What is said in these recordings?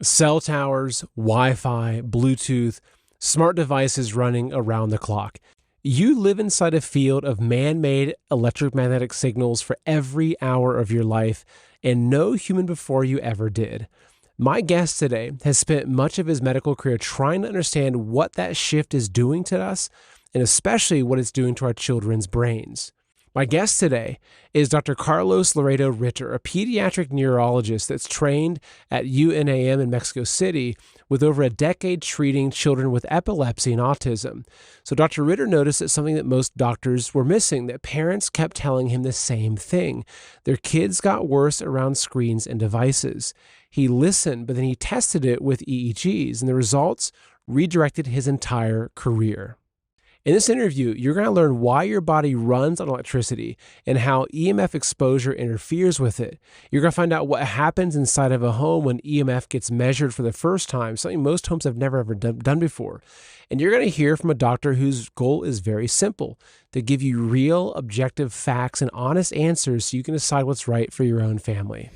Cell towers, Wi-Fi, Bluetooth, smart devices running around the clock. You live inside a field of man-made electromagnetic signals for every hour of your life, and no human before you ever did. My guest today has spent much of his medical career trying to understand what that shift is doing to us, and especially what it's doing to our children's brains. My guest today is Dr. Carlos Loredo Ritter, a pediatric neurologist that's trained at UNAM in Mexico City with over a decade treating children with epilepsy and autism. So Dr. Ritter noticed that something that most doctors were missing, that parents kept telling him the same thing. Their kids got worse around screens and devices. He listened, but then he tested it with EEGs, and the results redirected his entire career. In this interview, you're going to learn why your body runs on electricity and how EMF exposure interferes with it. You're going to find out what happens inside of a home when EMF gets measured for the first time, something most homes have never ever done before. And you're going to hear from a doctor whose goal is very simple, to give you real, objective facts and honest answers so you can decide what's right for your own family.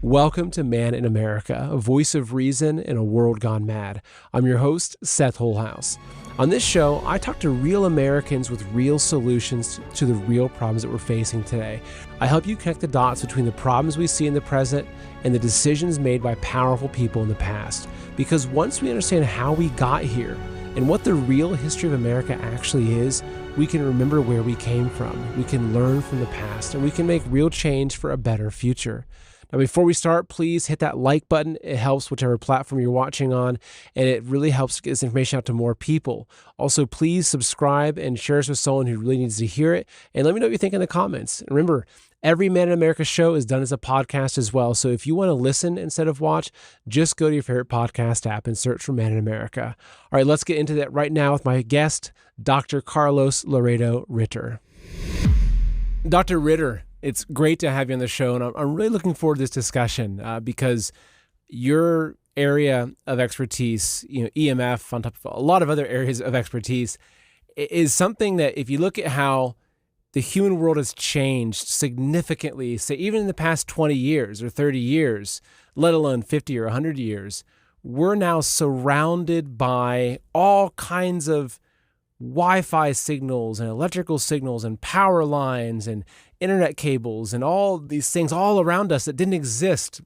Welcome to Man in America, a voice of reason in a world gone mad. I'm your host, Seth Holhouse. On this show, I talk to real Americans with real solutions to the real problems that we're facing today. I help you connect the dots between the problems we see in the present and the decisions made by powerful people in the past. Because once we understand how we got here and what the real history of America actually is, we can remember where we came from, we can learn from the past, and we can make real change for a better future. Now, before we start, please hit that like button. It helps whichever platform you're watching on, and it really helps get this information out to more people. Also, please subscribe and share this with someone who really needs to hear it, and let me know what you think in the comments. And remember, every Man in America show is done as a podcast as well, so if you want to listen instead of watch, just go to your favorite podcast app and search for Man in America. All right, let's get into that right now with my guest, Dr. Carlos Loredo Ritter. Dr. Ritter, it's great to have you on the show, and I'm really looking forward to this discussion because your area of expertise, EMF on top of a lot of other areas of expertise, is something that if you look at how the human world has changed significantly, say even in the past 20 years or 30 years, let alone 50 or 100 years, we're now surrounded by all kinds of Wi-Fi signals and electrical signals and power lines and internet cables and all these things all around us that didn't exist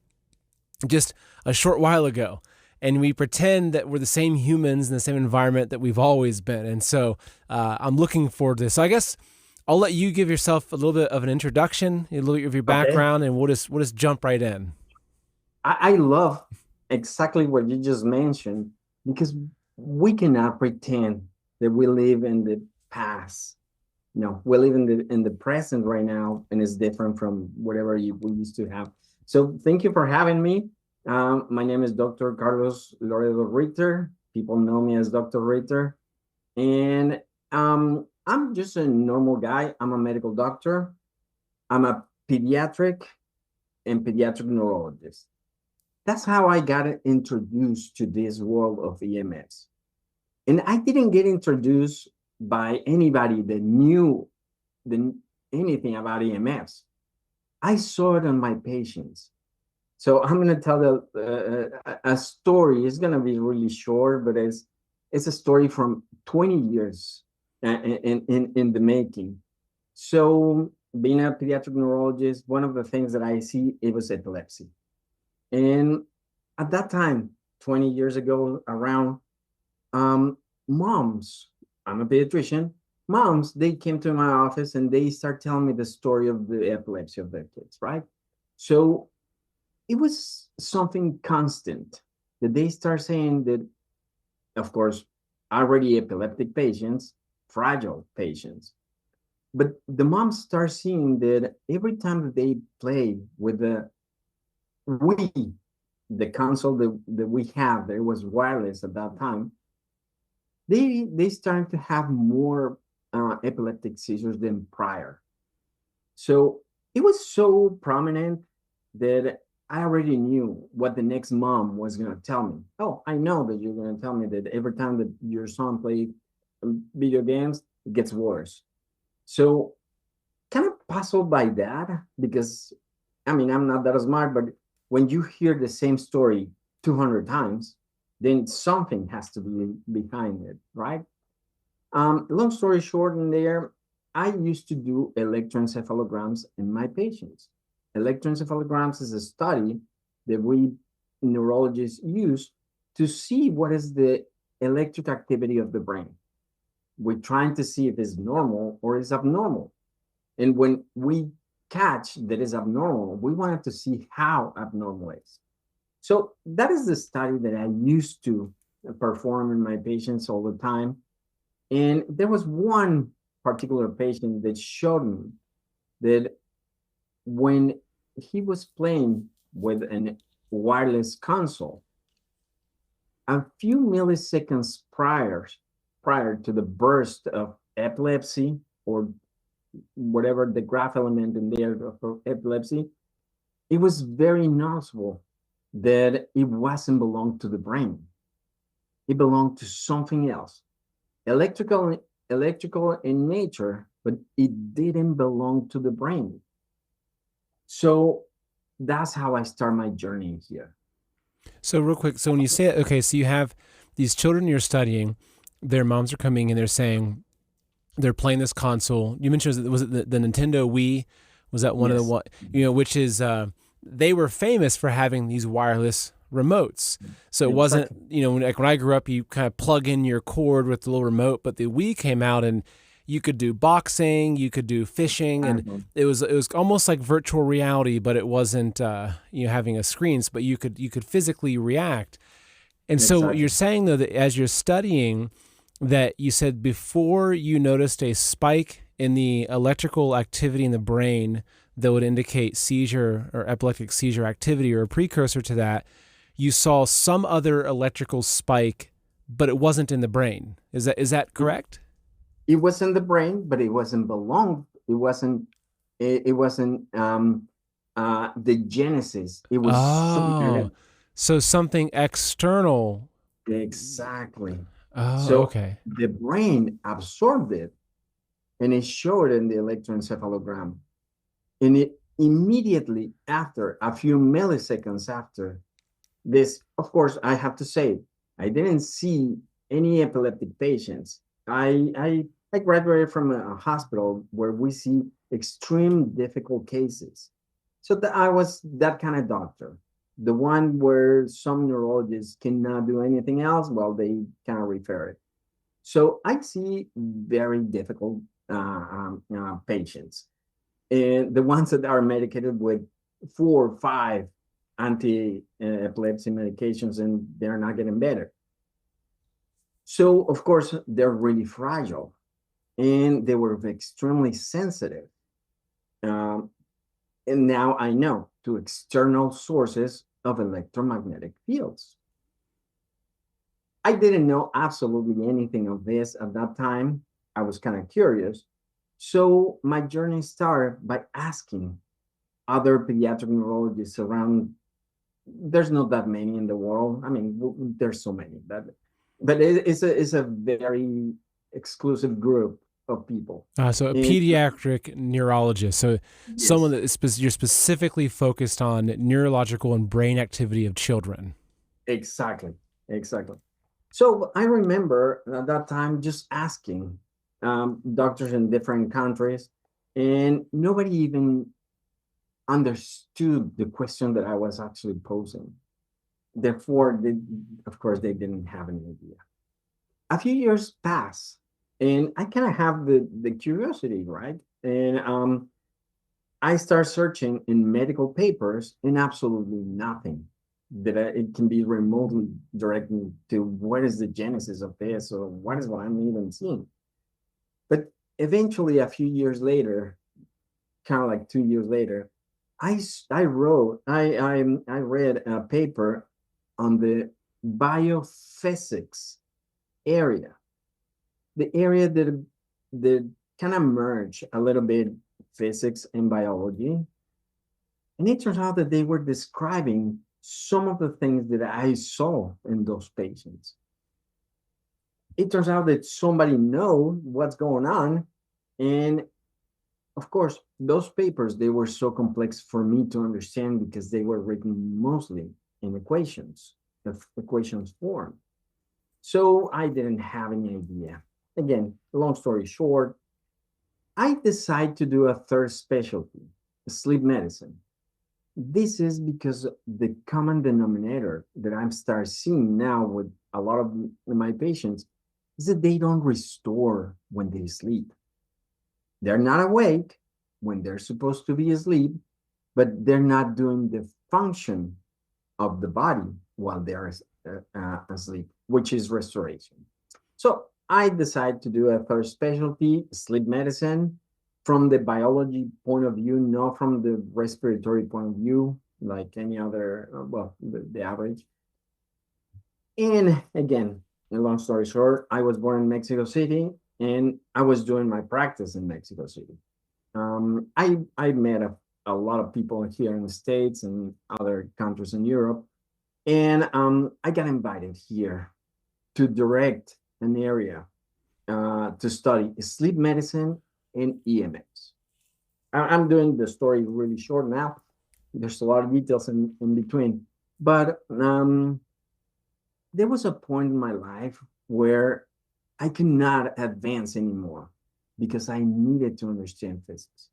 just a short while ago. And we pretend that we're the same humans in the same environment that we've always been. And so I'm looking forward to this. So I guess I'll let you give yourself a little bit of an introduction, a little bit of your background, and we'll just jump right in. I love exactly what you just mentioned, because we cannot pretend that we live in the past. No, we live in the present right now, and it's different from whatever we used to have. So thank you for having me. My name is Dr. Carlos Loredo Ritter. People know me as Dr. Ritter. And I'm just a normal guy. I'm a medical doctor. I'm a pediatric neurologist. That's how I got introduced to this world of EMFs. And I didn't get introduced by anybody that knew anything about EMFs. I saw it on my patients. So I'm going to tell a story. It's going to be really short, but it's a story from 20 years in the making. So being a pediatric neurologist, one of the things that I see, it was epilepsy. And at that time, 20 years ago, around, moms, I'm a pediatrician, moms, they came to my office and they start telling me the story of the epilepsy of their kids, right? So it was something constant that they start saying that, of course, already epileptic patients, fragile patients. But the moms start seeing that every time that they play with the console that we have, that was wireless at that time, they started to have more epileptic seizures than prior. So it was so prominent that I already knew what the next mom was going to tell me. Oh, I know that you're going to tell me that every time that your son plays video games, it gets worse. So kind of puzzled by that, because, I mean, I'm not that smart, but when you hear the same story 200 times, then something has to be behind it, right? Long story short, in there, I used to do electroencephalograms in my patients. Electroencephalograms is a study that we neurologists use to see what is the electric activity of the brain. We're trying to see if it's normal or is abnormal. And when we catch that is abnormal, we wanted to see how abnormal it is. So that is the study that I used to perform in my patients all the time. And there was one particular patient that showed me that when he was playing with a wireless console, a few milliseconds prior to the burst of epilepsy or whatever the graph element in there of epilepsy, it was very noticeable that it wasn't belonged to the brain. It belonged to something else. Electrical in nature, but it didn't belong to the brain. So that's how I start my journey here. So real quick, so when you say, okay, so you have these children you're studying, their moms are coming and they're saying they're playing this console. You mentioned, was it the Nintendo Wii? Was that one of the what, which is, they were famous for having these wireless remotes. So it wasn't, like when I grew up, you kind of plug in your cord with the little remote, but the Wii came out and you could do boxing, you could do fishing, and it was almost like virtual reality, but it wasn't having a screens, but you could physically react. And so you're saying though that as you're studying, that you said before you noticed a spike in the electrical activity in the brain that would indicate seizure or epileptic seizure activity or a precursor to that, you saw some other electrical spike, but it wasn't in the brain. Is that correct? It was in the brain, but it wasn't belonged. It wasn't the genesis. It was something. So something external. Exactly. Oh, so okay. The brain absorbed it, and it showed in the electroencephalogram. And it immediately after, a few milliseconds after this, of course, I have to say, I didn't see any epileptic patients. I graduated from a hospital where we see extreme difficult cases. So I was that kind of doctor. The one where some neurologists cannot do anything else, well, they kind of refer it. So I see very difficult patients. And the ones that are medicated with 4 or 5 anti-epilepsy medications, and they're not getting better. So, of course, they're really fragile, and they were extremely sensitive. And now I know to external sources of electromagnetic fields. I didn't know absolutely anything of this at that time. I was kind of curious. So my journey started by asking other pediatric neurologists around. There's not that many in the world. I mean, there's so many, but it's a very exclusive group of people. So a pediatric neurologist. So someone that is you're specifically focused on neurological and brain activity of children. Exactly. So I remember at that time just asking doctors in different countries, and nobody even understood the question that I was actually posing. Therefore, of course, they didn't have any idea. A few years pass, and I kind of have the curiosity, right? And I start searching in medical papers, and absolutely nothing that it can be remotely directed to what is the genesis of this, or what is what I'm even seeing. But eventually, a few years later, kind of like 2 years later, I read a paper on the biophysics area, the area that kind of merge a little bit physics and biology. And it turns out that they were describing some of the things that I saw in those patients. It turns out that somebody knows what's going on. And of course, those papers, they were so complex for me to understand because they were written mostly in equations, equations form. So I didn't have any idea. Again, long story short, I decided to do a third specialty, sleep medicine. This is because the common denominator that I'm start seeing now with a lot of my patients is that they don't restore when they sleep. They're not awake when they're supposed to be asleep, but they're not doing the function of the body while they're asleep, which is restoration. So I decided to do a third specialty, sleep medicine, from the biology point of view, not from the respiratory point of view, like any other, the average. And again, a long story short, I was born in Mexico City, and I was doing my practice in Mexico City. I met a lot of people here in the States and other countries in Europe, and I got invited here to direct an area to study sleep medicine and EMS. I'm doing the story really short now. There's a lot of details in between, but there was a point in my life where I could not advance anymore because I needed to understand physics.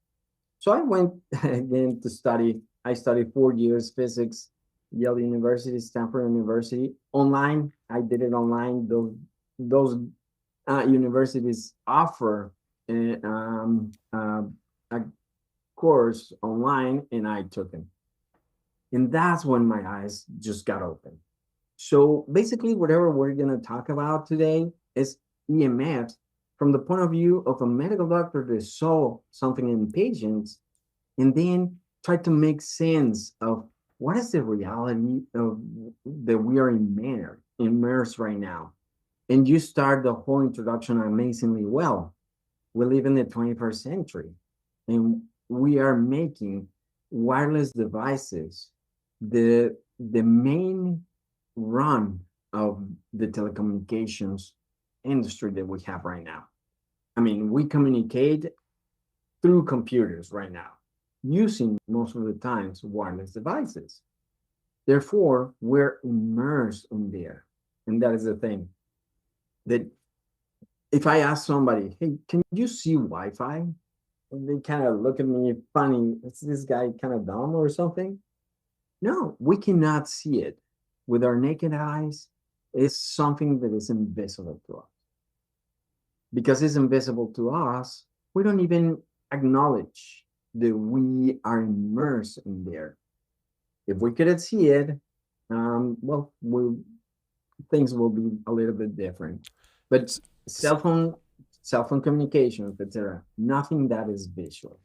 So I went again to study. I studied 4 years physics, Yale University, Stanford University, online. I did it online. Those universities offer a course online, and I took it. And that's when my eyes just got open. So basically, whatever we're going to talk about today is EMS from the point of view of a medical doctor that saw something in patients and then try to make sense of what is the reality of that we are immersed right now. And you start the whole introduction amazingly well. We live in the 21st century, and we are making wireless devices the main run of the telecommunications industry that we have right now. I mean, we communicate through computers right now, using most of the times wireless devices. Therefore, we're immersed in there. And that is the thing. That if I ask somebody, hey, can you see Wi-Fi? And they kind of look at me funny, is this guy kind of dumb or something? No, we cannot see it with our naked eyes. It's something that is invisible to us. Because it's invisible to us, we don't even acknowledge that we are immersed in there. If we couldn't see it, things will be a little bit different. But cell phone communications, etc., nothing that is visual.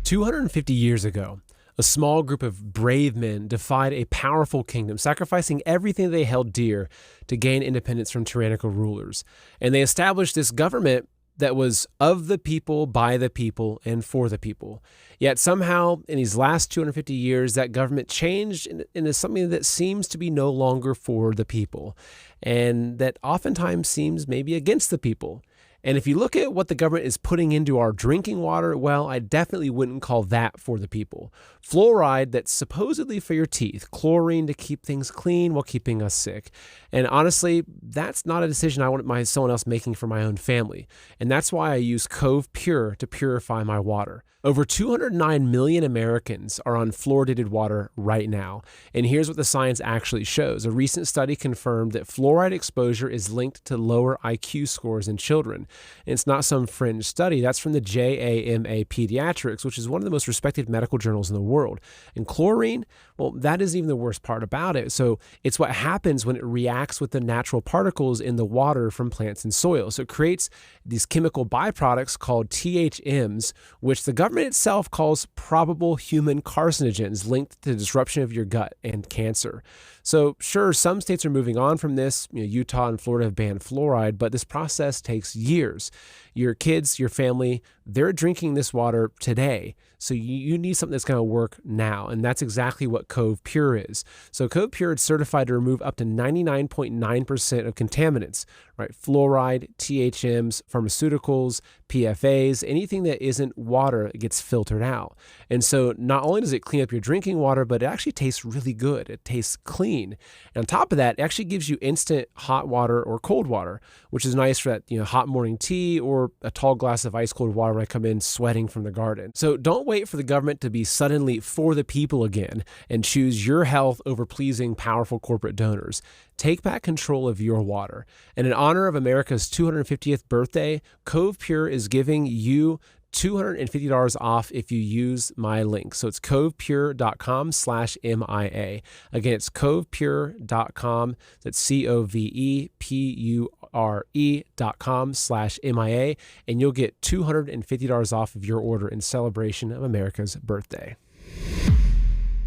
250 years ago, a small group of brave men defied a powerful kingdom, sacrificing everything they held dear to gain independence from tyrannical rulers. And they established this government that was of the people, by the people, and for the people. Yet somehow, in these last 250 years, that government changed into something that seems to be no longer for the people, and that oftentimes seems maybe against the people. And if you look at what the government is putting into our drinking water, well, I definitely wouldn't call that for the people. Fluoride that's supposedly for your teeth, chlorine to keep things clean while keeping us sick. And honestly, that's not a decision I want someone else making for my own family. And that's why I use Cove Pure to purify my water. Over 209 million Americans are on fluoridated water right now. And here's what the science actually shows. A recent study confirmed that fluoride exposure is linked to lower IQ scores in children. And it's not some fringe study. That's from the JAMA Pediatrics, which is one of the most respected medical journals in the world. And chlorine, well, that isn't even the worst part about it. So it's what happens when it reacts with the natural particles in the water from plants and soil. So it creates these chemical byproducts called THMs, which the government itself calls probable human carcinogens linked to the disruption of your gut and cancer. So sure, some states are moving on from this. Utah and Florida have banned fluoride, but this process takes years. years. Your kids, your family, they're drinking this water today. So you need something that's going to work now. And that's exactly what Cove Pure is. So Cove Pure is certified to remove up to 99.9% of contaminants, right? Fluoride, THMs, pharmaceuticals, PFAs, anything that isn't water gets filtered out. And so not only does it clean up your drinking water, but it actually tastes really good. It tastes clean. And on top of that, it actually gives you instant hot water or cold water, which is nice for that, hot morning tea or a tall glass of ice cold water when I come in sweating from the garden. So don't wait for the government to be suddenly for the people again and choose your health over pleasing powerful corporate donors. Take back control of your water. And in honor of America's 250th birthday, Cove Pure is giving you $250 off if you use my link. So it's covepure.com/MIA. Again, it's covepure.com. That's covepure.com/MIA. And you'll get $250 off of your order in celebration of America's birthday.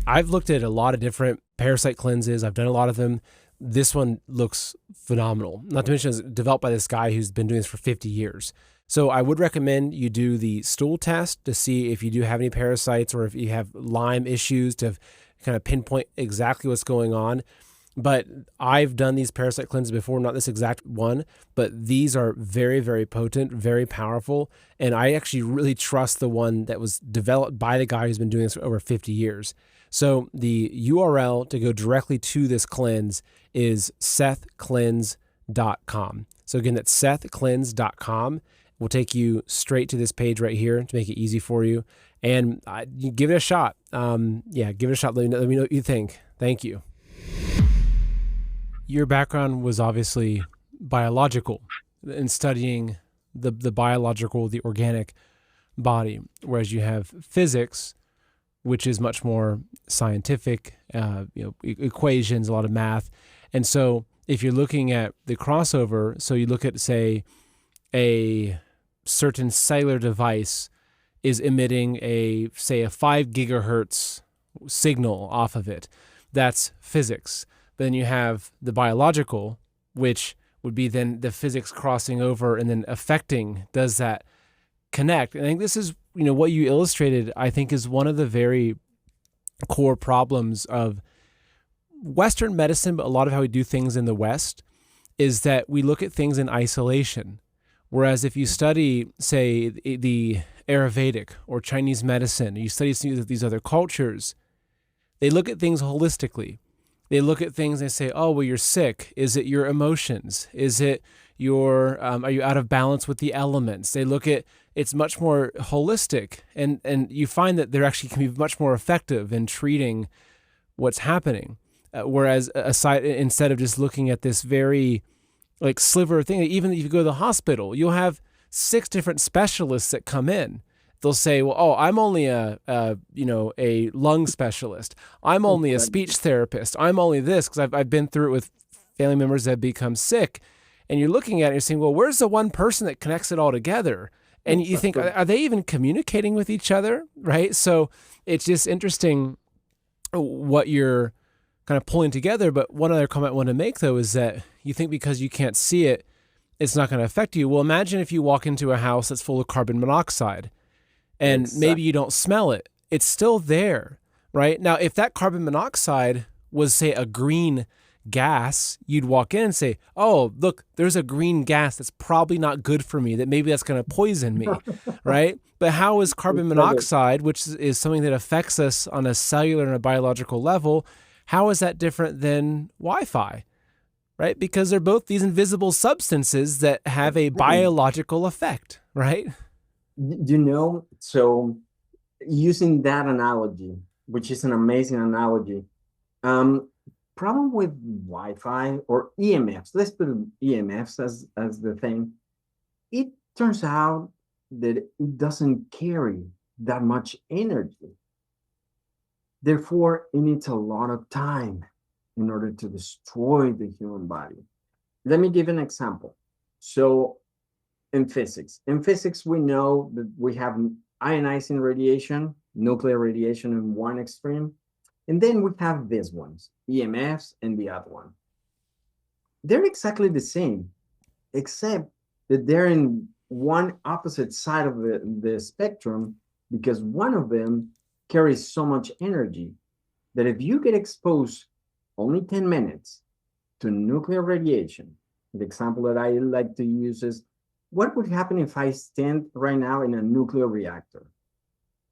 I've looked at a lot of different parasite cleanses. I've done a lot of them. This one looks phenomenal. Not to mention it's developed by this guy who's been doing this for 50 years. So I would recommend you do the stool test to see if you do have any parasites or if you have Lyme issues to kind of pinpoint exactly what's going on. But I've done these parasite cleanses before, not this exact one, but these are very, very potent, very powerful. And I actually really trust the one that was developed by the guy who's been doing this for over 50 years. So the URL to go directly to this cleanse is sethcleanse.com. So again, that's sethcleanse.com. We'll take you straight to this page right here to make it easy for you. And you give it a shot. Give it a shot. Let me know what you think. Thank you. Your background was obviously biological in studying the biological, the organic body, whereas you have physics, which is much more scientific, equations, a lot of math. And so if you're looking at the crossover, so you look at, say, a certain cellular device is emitting a 5 gigahertz signal off of it. That's physics. Then you have the biological, which would be then the physics crossing over and then affecting, does that connect? And I think this is, what you illustrated, I think is one of the very core problems of Western medicine, but a lot of how we do things in the West is that we look at things in isolation. Whereas if you study, say, the Ayurvedic or Chinese medicine, you study these other cultures, they look at things holistically. They look at things and they say, oh, well, you're sick. Is it your emotions? Is it are you out of balance with the elements? They look at, it's much more holistic. And you find that they actually can be much more effective in treating what's happening. Whereas instead of just looking at this very sliver of thing, even if you go to the hospital, you'll have 6 different specialists that come in. They'll say, well, I'm only a lung specialist. I'm only a speech therapist. I'm only this, because I've been through it with family members that have become sick. And you're looking at it and you're saying, well, where's the one person that connects it all together? And you think, are they even communicating with each other? Right? So it's just interesting what you're kind of pulling together. But one other comment I want to make, though, is that you think because you can't see it, it's not going to affect you. Well, imagine if you walk into a house that's full of carbon monoxide and maybe you don't smell it. It's still there, right? Now, if that carbon monoxide was, say, a green gas, you'd walk in and say, oh, look, there's a green gas that's probably not good for me, that maybe that's going to poison me, right? But how is carbon monoxide, which is something that affects us on a cellular and a biological level, how is that different than Wi-Fi, right? Because they're both these invisible substances that have a biological effect, right? So using that analogy, which is an amazing analogy, problem with Wi-Fi or EMFs, let's put EMFs as the thing, it turns out that it doesn't carry that much energy. Therefore, it needs a lot of time in order to destroy the human body. Let me give an example. So in physics, we know that we have ionizing radiation, nuclear radiation in one extreme, and then we have these ones, EMFs, and the other one. They're exactly the same, except that they're in one opposite side of the spectrum, because one of them carries so much energy that if you get exposed only 10 minutes to nuclear radiation, the example that I like to use is, what would happen if I stand right now in a nuclear reactor?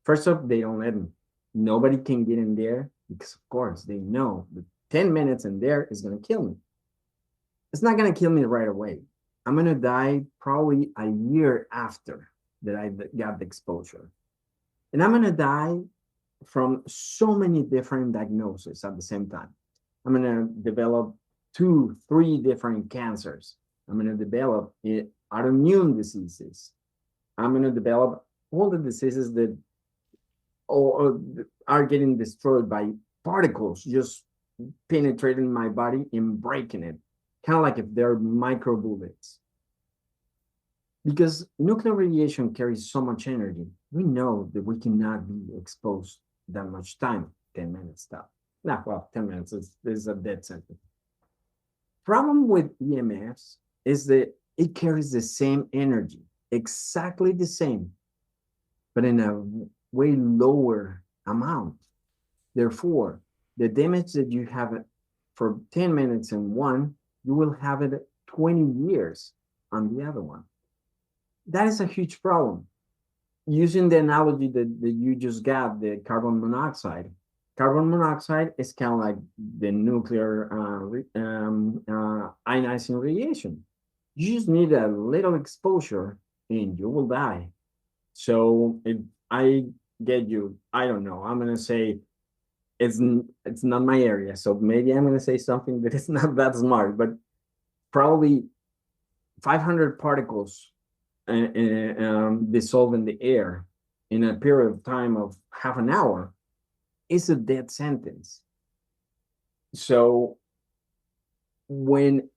First off, they don't let me. Nobody can get in there because, of course, they know that 10 minutes in there is going to kill me. It's not going to kill me right away. I'm going to die probably a year after that I got the exposure. And I'm going to die from so many different diagnoses at the same time. I'm going to develop 2, 3 different cancers. I'm going to develop autoimmune diseases. I'm going to develop all the diseases that are getting destroyed by particles just penetrating my body and breaking it, kind of like if they're micro bullets. Because nuclear radiation carries so much energy, we know that we cannot be exposed that much time. 10 minutes stuff. Nah, well, 10 minutes is a dead sentence. Problem with EMFs is that it carries the same energy, exactly the same, but in a way lower amount. Therefore, the damage that you have for 10 minutes in one, you will have it 20 years on the other one. That is a huge problem. Using the analogy that you just got, the carbon monoxide is kind of like the nuclear ionizing radiation. You just need a little exposure and you will die. So if I get you, I don't know, I'm going to say it's not my area. So maybe I'm going to say something that is not that smart, but probably 500 particles dissolve in the air in a period of time of half an hour is a death sentence. So when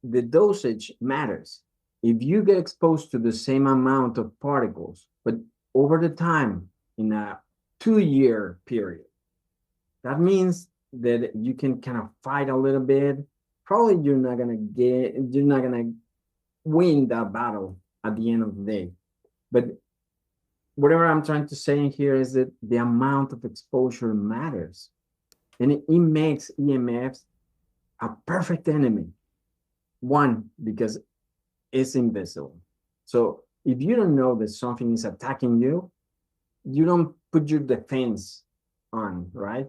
the dosage matters, if you get exposed to the same amount of particles, but over the time in a 2-year period, that means that you can kind of fight a little bit. Probably you're not gonna win that battle at the end of the day. But whatever I'm trying to say here is that the amount of exposure matters. And it makes EMFs a perfect enemy. One, because it's invisible. So if you don't know that something is attacking you, you don't put your defense on, right?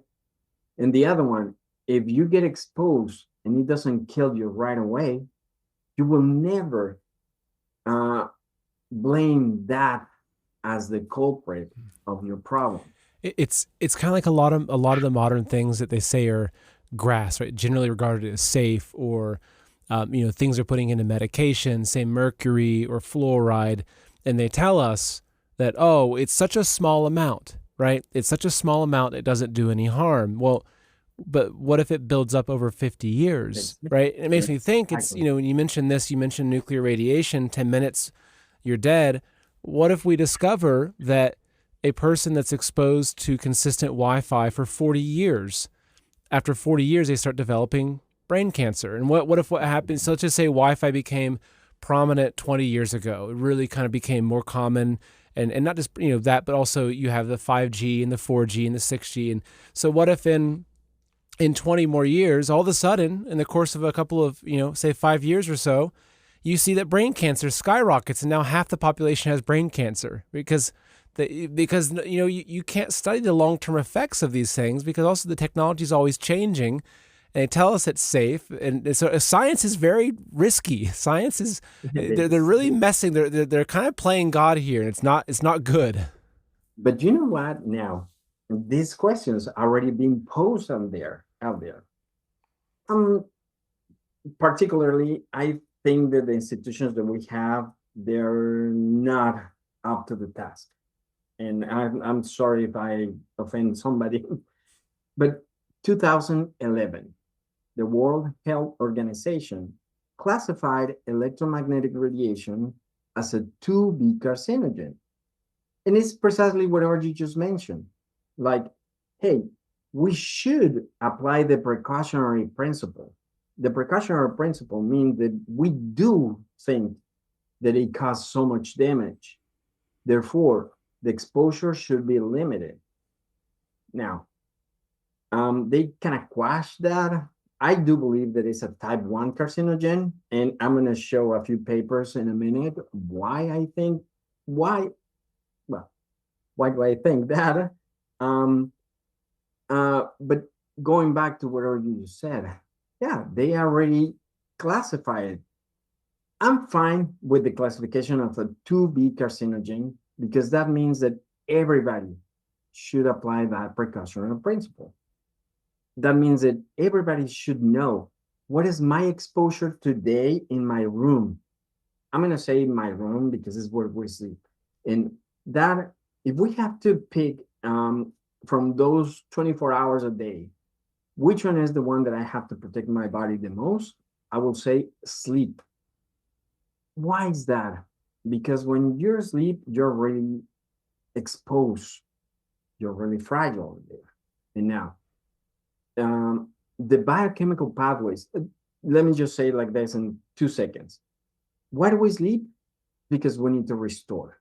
And the other one, if you get exposed and it doesn't kill you right away, you will never blame that as the culprit of your problem. It's kind of like a lot of the modern things that they say are grass, right? Generally regarded as safe, or things they're putting into medication, say mercury or fluoride, and they tell us that, oh, it's such a small amount, right? It's such a small amount, it doesn't do any harm. Well, but what if it builds up over 50 years, right? It makes me think, it's, when you mentioned this, you mentioned nuclear radiation, 10 minutes, you're dead. What if we discover that a person that's exposed to consistent Wi-Fi for 40 years, after 40 years, they start developing brain cancer? And what happens? So let's just say Wi-Fi became prominent 20 years ago. It really kind of became more common, and not just, that, but also you have the 5G and the 4G and the 6G. And so what if in 20 more years, all of a sudden, in the course of a couple of, say 5 years or so, you see that brain cancer skyrockets, and now half the population has brain cancer because you can't study the long-term effects of these things, because also the technology is always changing, and they tell us it's safe. And so science is very risky. Science is, they're really messing. They're kind of playing God here, and it's not good. But you know what? Now, these questions are already being posed out there. Particularly, I think that the institutions that we have, they're not up to the task. And I'm sorry if I offend somebody, but 2011, the World Health Organization classified electromagnetic radiation as a 2B carcinogen. And it's precisely whatever you just mentioned. Like, hey, we should apply the precautionary principle. The precautionary principle means that we do think that it caused so much damage. Therefore, the exposure should be limited. Now, they kind of quash that. I do believe that it's a type 1 carcinogen, and I'm going to show a few papers in a minute why I think, why do I think that? But going back to what you said, yeah, they already classified it. I'm fine with the classification of a 2B carcinogen because that means that everybody should apply that precautionary principle. That means that everybody should know what is my exposure today in my room. I'm going to say my room because it's where we sleep. And that, if we have to pick from those 24 hours a day, which one is the one that I have to protect my body the most? I will say sleep. Why is that? Because when you're asleep, you're really exposed. You're really fragile there. And now, the biochemical pathways, let me just say it like this in 2 seconds. Why do we sleep? Because we need to restore.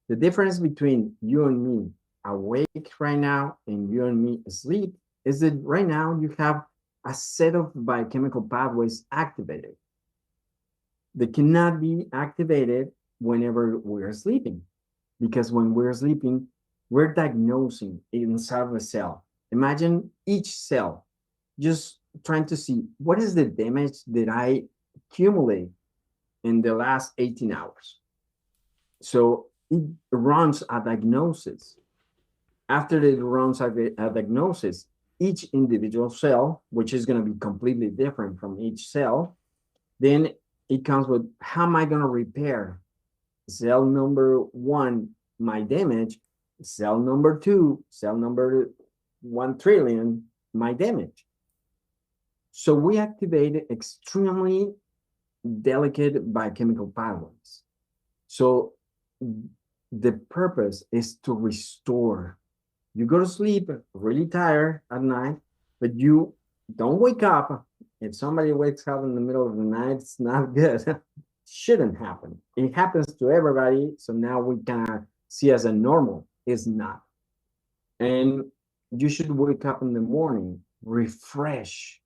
The difference between you and me awake right now and you and me asleep is that right now you have a set of biochemical pathways activated that cannot be activated whenever we're sleeping. Because when we're sleeping, we're diagnosing inside of a cell. Imagine each cell just trying to see what is the damage that I accumulate in the last 18 hours. So it runs a diagnosis. After it runs a diagnosis, each individual cell, which is going to be completely different from each cell, then it comes with how am I going to repair cell number 1, my damage, cell number 2, cell number 1 trillion, my damage. So we activate extremely delicate biochemical pathways. So the purpose is to restore. You go to sleep really tired at night, but you don't wake up. If somebody wakes up in the middle of the night, it's not good. Shouldn't happen. It happens to everybody. So now we can see as a normal. It's not. And you should wake up in the morning, refresh.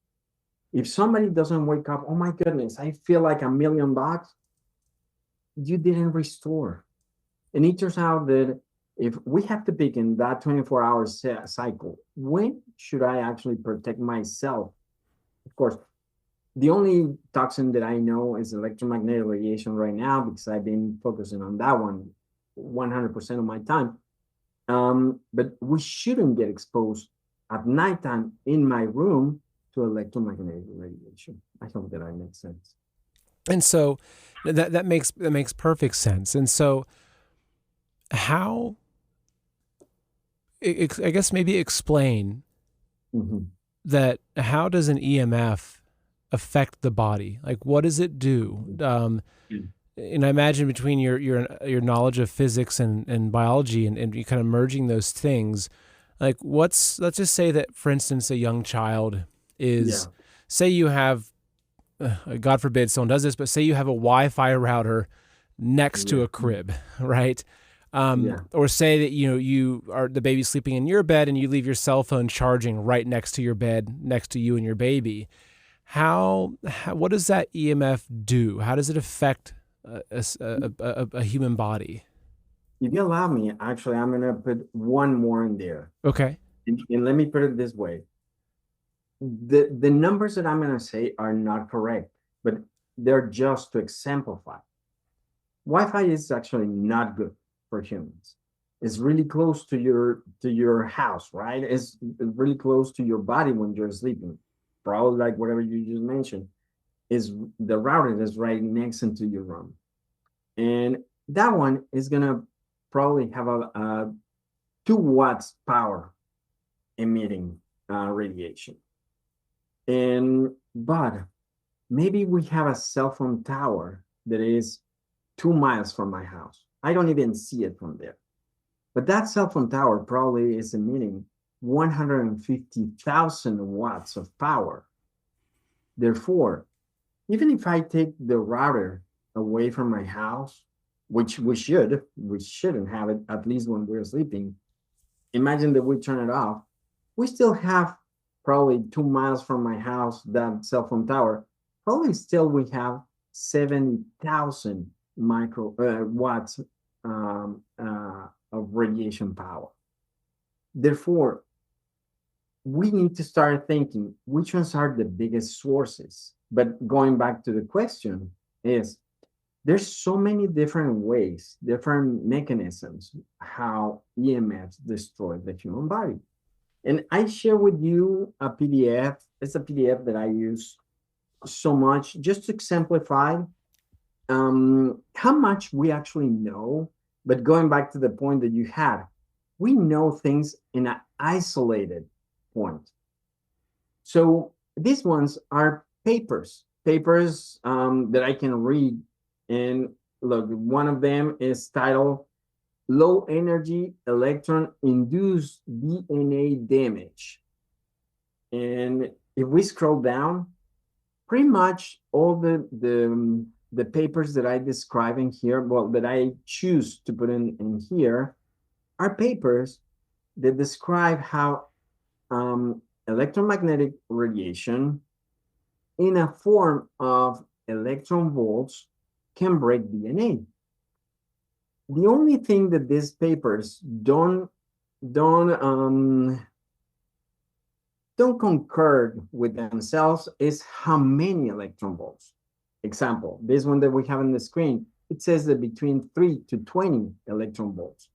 If somebody doesn't wake up, oh my goodness, I feel like $1,000,000, you didn't restore. And it turns out that if we have to pick in that 24-hour cycle, when should I actually protect myself? Of course, the only toxin that I know is electromagnetic radiation right now because I've been focusing on that one 100% of my time. But we shouldn't get exposed at nighttime in my room to electromagnetic radiation. I hope that I make sense. And so that makes perfect sense. And so how, I guess maybe explain that how does an EMF affect the body? Like, what does it do? And I imagine between your knowledge of physics and biology and you kind of merging those things, like let's just say that, for instance, a young child is, say you have, God forbid someone does this, but say you have a Wi-Fi router next to a crib, right? Or say that you are the baby sleeping in your bed and you leave your cell phone charging right next to your bed, next to you and your baby. What does that EMF do? How does it affect a human body? If you allow me, actually, I'm going to put one more in there. Okay. And let me put it this way. The numbers that I'm going to say are not correct, but they're just to exemplify. Wi-Fi is actually not good for humans. It's really close to your house, right? It's really close to your body when you're sleeping. Probably like whatever you just mentioned, is the router that's right next into your room. And that one is going to probably have a 2 watts power emitting radiation. But maybe we have a cell phone tower that is 2 miles from my house. I don't even see it from there. But that cell phone tower probably is emitting 150,000 watts of power. Therefore, even if I take the router away from my house, which we shouldn't have it, at least when we're sleeping. Imagine that we turn it off. We still have probably 2 miles from my house, that cell phone tower. Probably still we have 70,000 micro watts of radiation power. Therefore, we need to start thinking which ones are the biggest sources. But going back to the question is, there's so many different ways, different mechanisms how EMFs destroy the human body. And I share with you a PDF. It's a PDF that I use so much just to exemplify how much we actually know. But going back to the point that you had, we know things in an isolated point. So these ones are papers that I can read. And look, one of them is titled Low Energy Electron Induced DNA Damage. And if we scroll down, pretty much all the papers that I describe in here, well, that I choose to put in here, are papers that describe how electromagnetic radiation in a form of electron volts can break DNA. The only thing that these papers don't concur with themselves is how many electron volts. Example, this one that we have on the screen, it says that between 3 to 20 electron volts.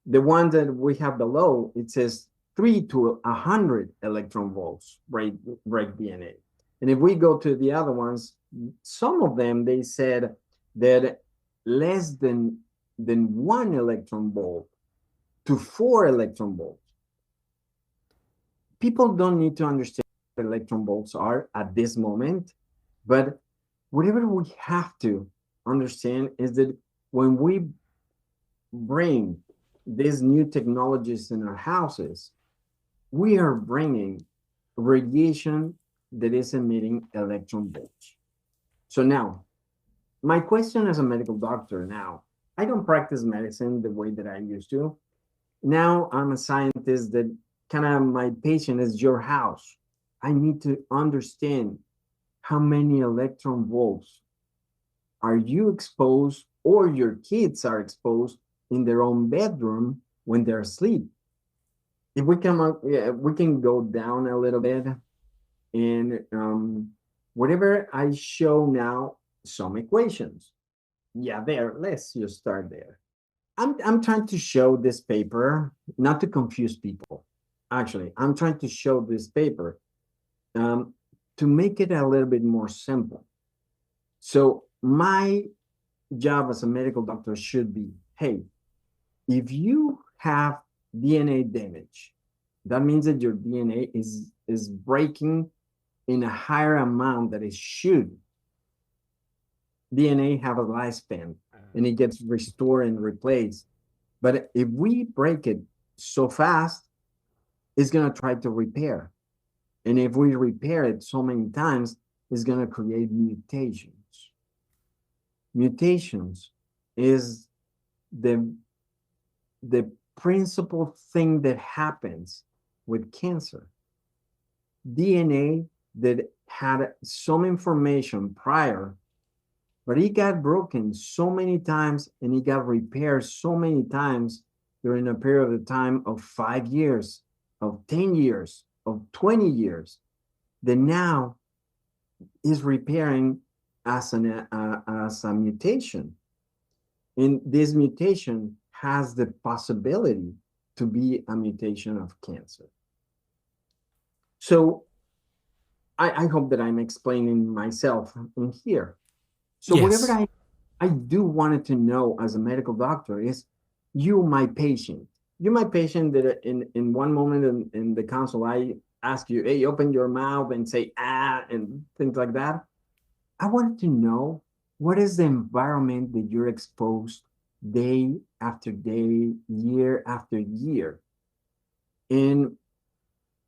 The one that we have below, it says 3 to 100 electron volts break DNA. And if we go to the other ones, some of them, they said that less than 1 electron volt to 4 electron volts. People don't need to understand what electron volts are at this moment, but whatever we have to understand is that when we bring these new technologies in our houses, we are bringing radiation that is emitting electron volts. So now, my question as a medical doctor now, I don't practice medicine the way that I used to. Now I'm a scientist that kind of my patient is your house. I need to understand how many electron volts are you exposed or your kids are exposed in their own bedroom when they're asleep. If we come up, we can go down a little bit, and whatever I show now, some equations. Yeah, there. Let's just start there. I'm trying to show this paper not to confuse people. Actually, I'm trying to show this paper to make it a little bit more simple. So my job as a medical doctor should be, hey, if you have DNA damage, that means that your DNA is breaking in a higher amount than it should. DNA have a lifespan and it gets restored and replaced. But if we break it so fast, it's going to try to repair. And if we repair it so many times, it's going to create mutations. Mutations is the principal thing that happens with cancer. DNA that had some information prior, but it got broken so many times and it got repaired so many times during a period of time of 5 years, of 10 years, of 20 years, that now is repairing as a mutation. And this mutation has the possibility to be a mutation of cancer. So I hope that I'm explaining myself in here. So Yes. whatever I do wanted to know as a medical doctor is you, my patient. You're my patient that in one moment in the consult, I ask you, hey, open your mouth and say, and things like that. I wanted to know what is the environment that you're exposed day after day, year after year. And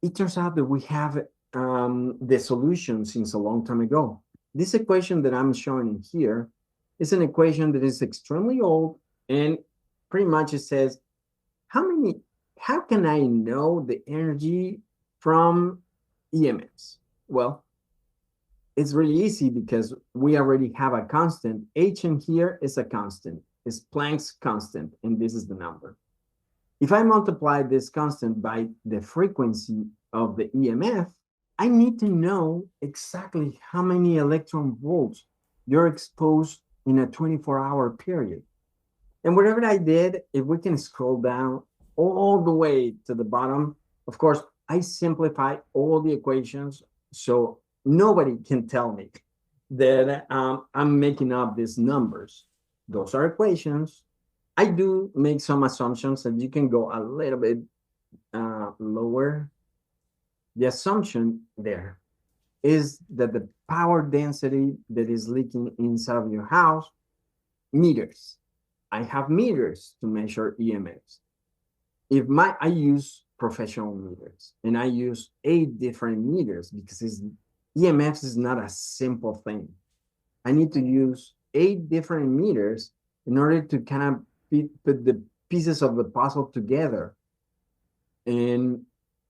it turns out that we have the solution since a long time ago. This equation that I'm showing here It's an equation that is extremely old, and pretty much it says, how can I know the energy from EMFs? Well, it's really easy because we already have a constant. H in here is a constant, is Planck's constant, and this is the number. If I multiply this constant by the frequency of the EMF, I need to know exactly how many electron volts you're exposed in a 24-hour period. And whatever I did, if we can scroll down all the way to the bottom, of course, I simplify all the equations so nobody can tell me that I'm making up these numbers. Those are equations. I do make some assumptions that you can go a little bit lower. The assumption there is that the power density that is leaking inside of your house, meters. I have meters to measure EMFs. I use professional meters, and I use 8 different meters because EMFs is not a simple thing. I need to use 8 different meters in order to kind of put the pieces of the puzzle together. And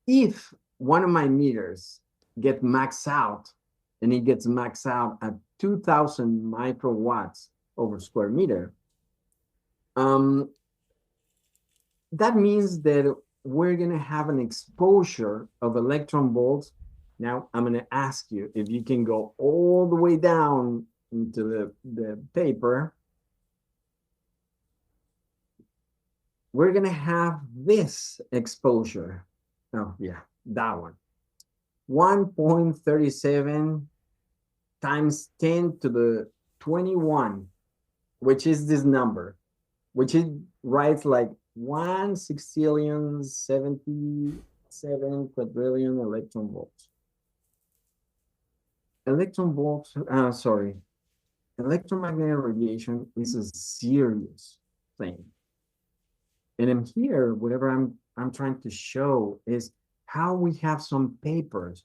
if one of my meters get maxed out, and it gets maxed out at 2,000 microwatts over square meter, that means that we're going to have an exposure of electron volts. Now, I'm going to ask you if you can go all the way down into the paper. We're going to have this exposure. Oh, yeah, that one. 1.37 times 10 to the 21, which is this number, which it writes like 1/77 quadrillion electron volts. Electromagnetic radiation is a serious thing. And in here, whatever I'm trying to show is how we have some papers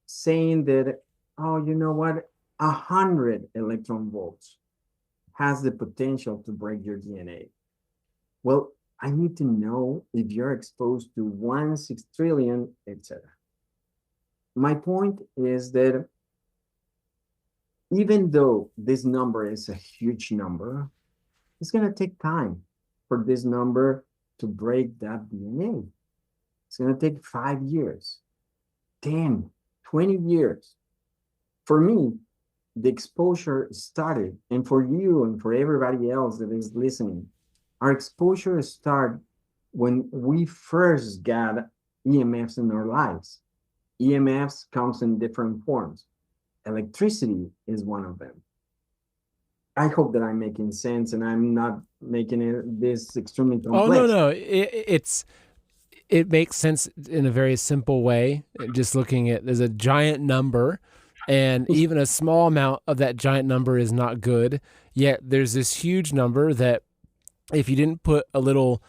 saying that, oh, you know what, 100 electron volts has the potential to break your DNA. Well, I need to know if you're exposed to 1/6 trillion, etc. My point is that even though this number is a huge number, it's going to take time for this number to break that DNA. It's going to take 5 years, 10, 20 years. For me, the exposure started, and for you and for everybody else that is listening, our exposure started when we first got EMFs in our lives. EMFs comes in different forms. Electricity is one of them. I hope that I'm making sense and I'm not making this extremely complex. Oh, no. It makes sense in a very simple way. Just looking at, there's a giant number, and even a small amount of that giant number is not good. Yet there's this huge number that if you didn't put a little,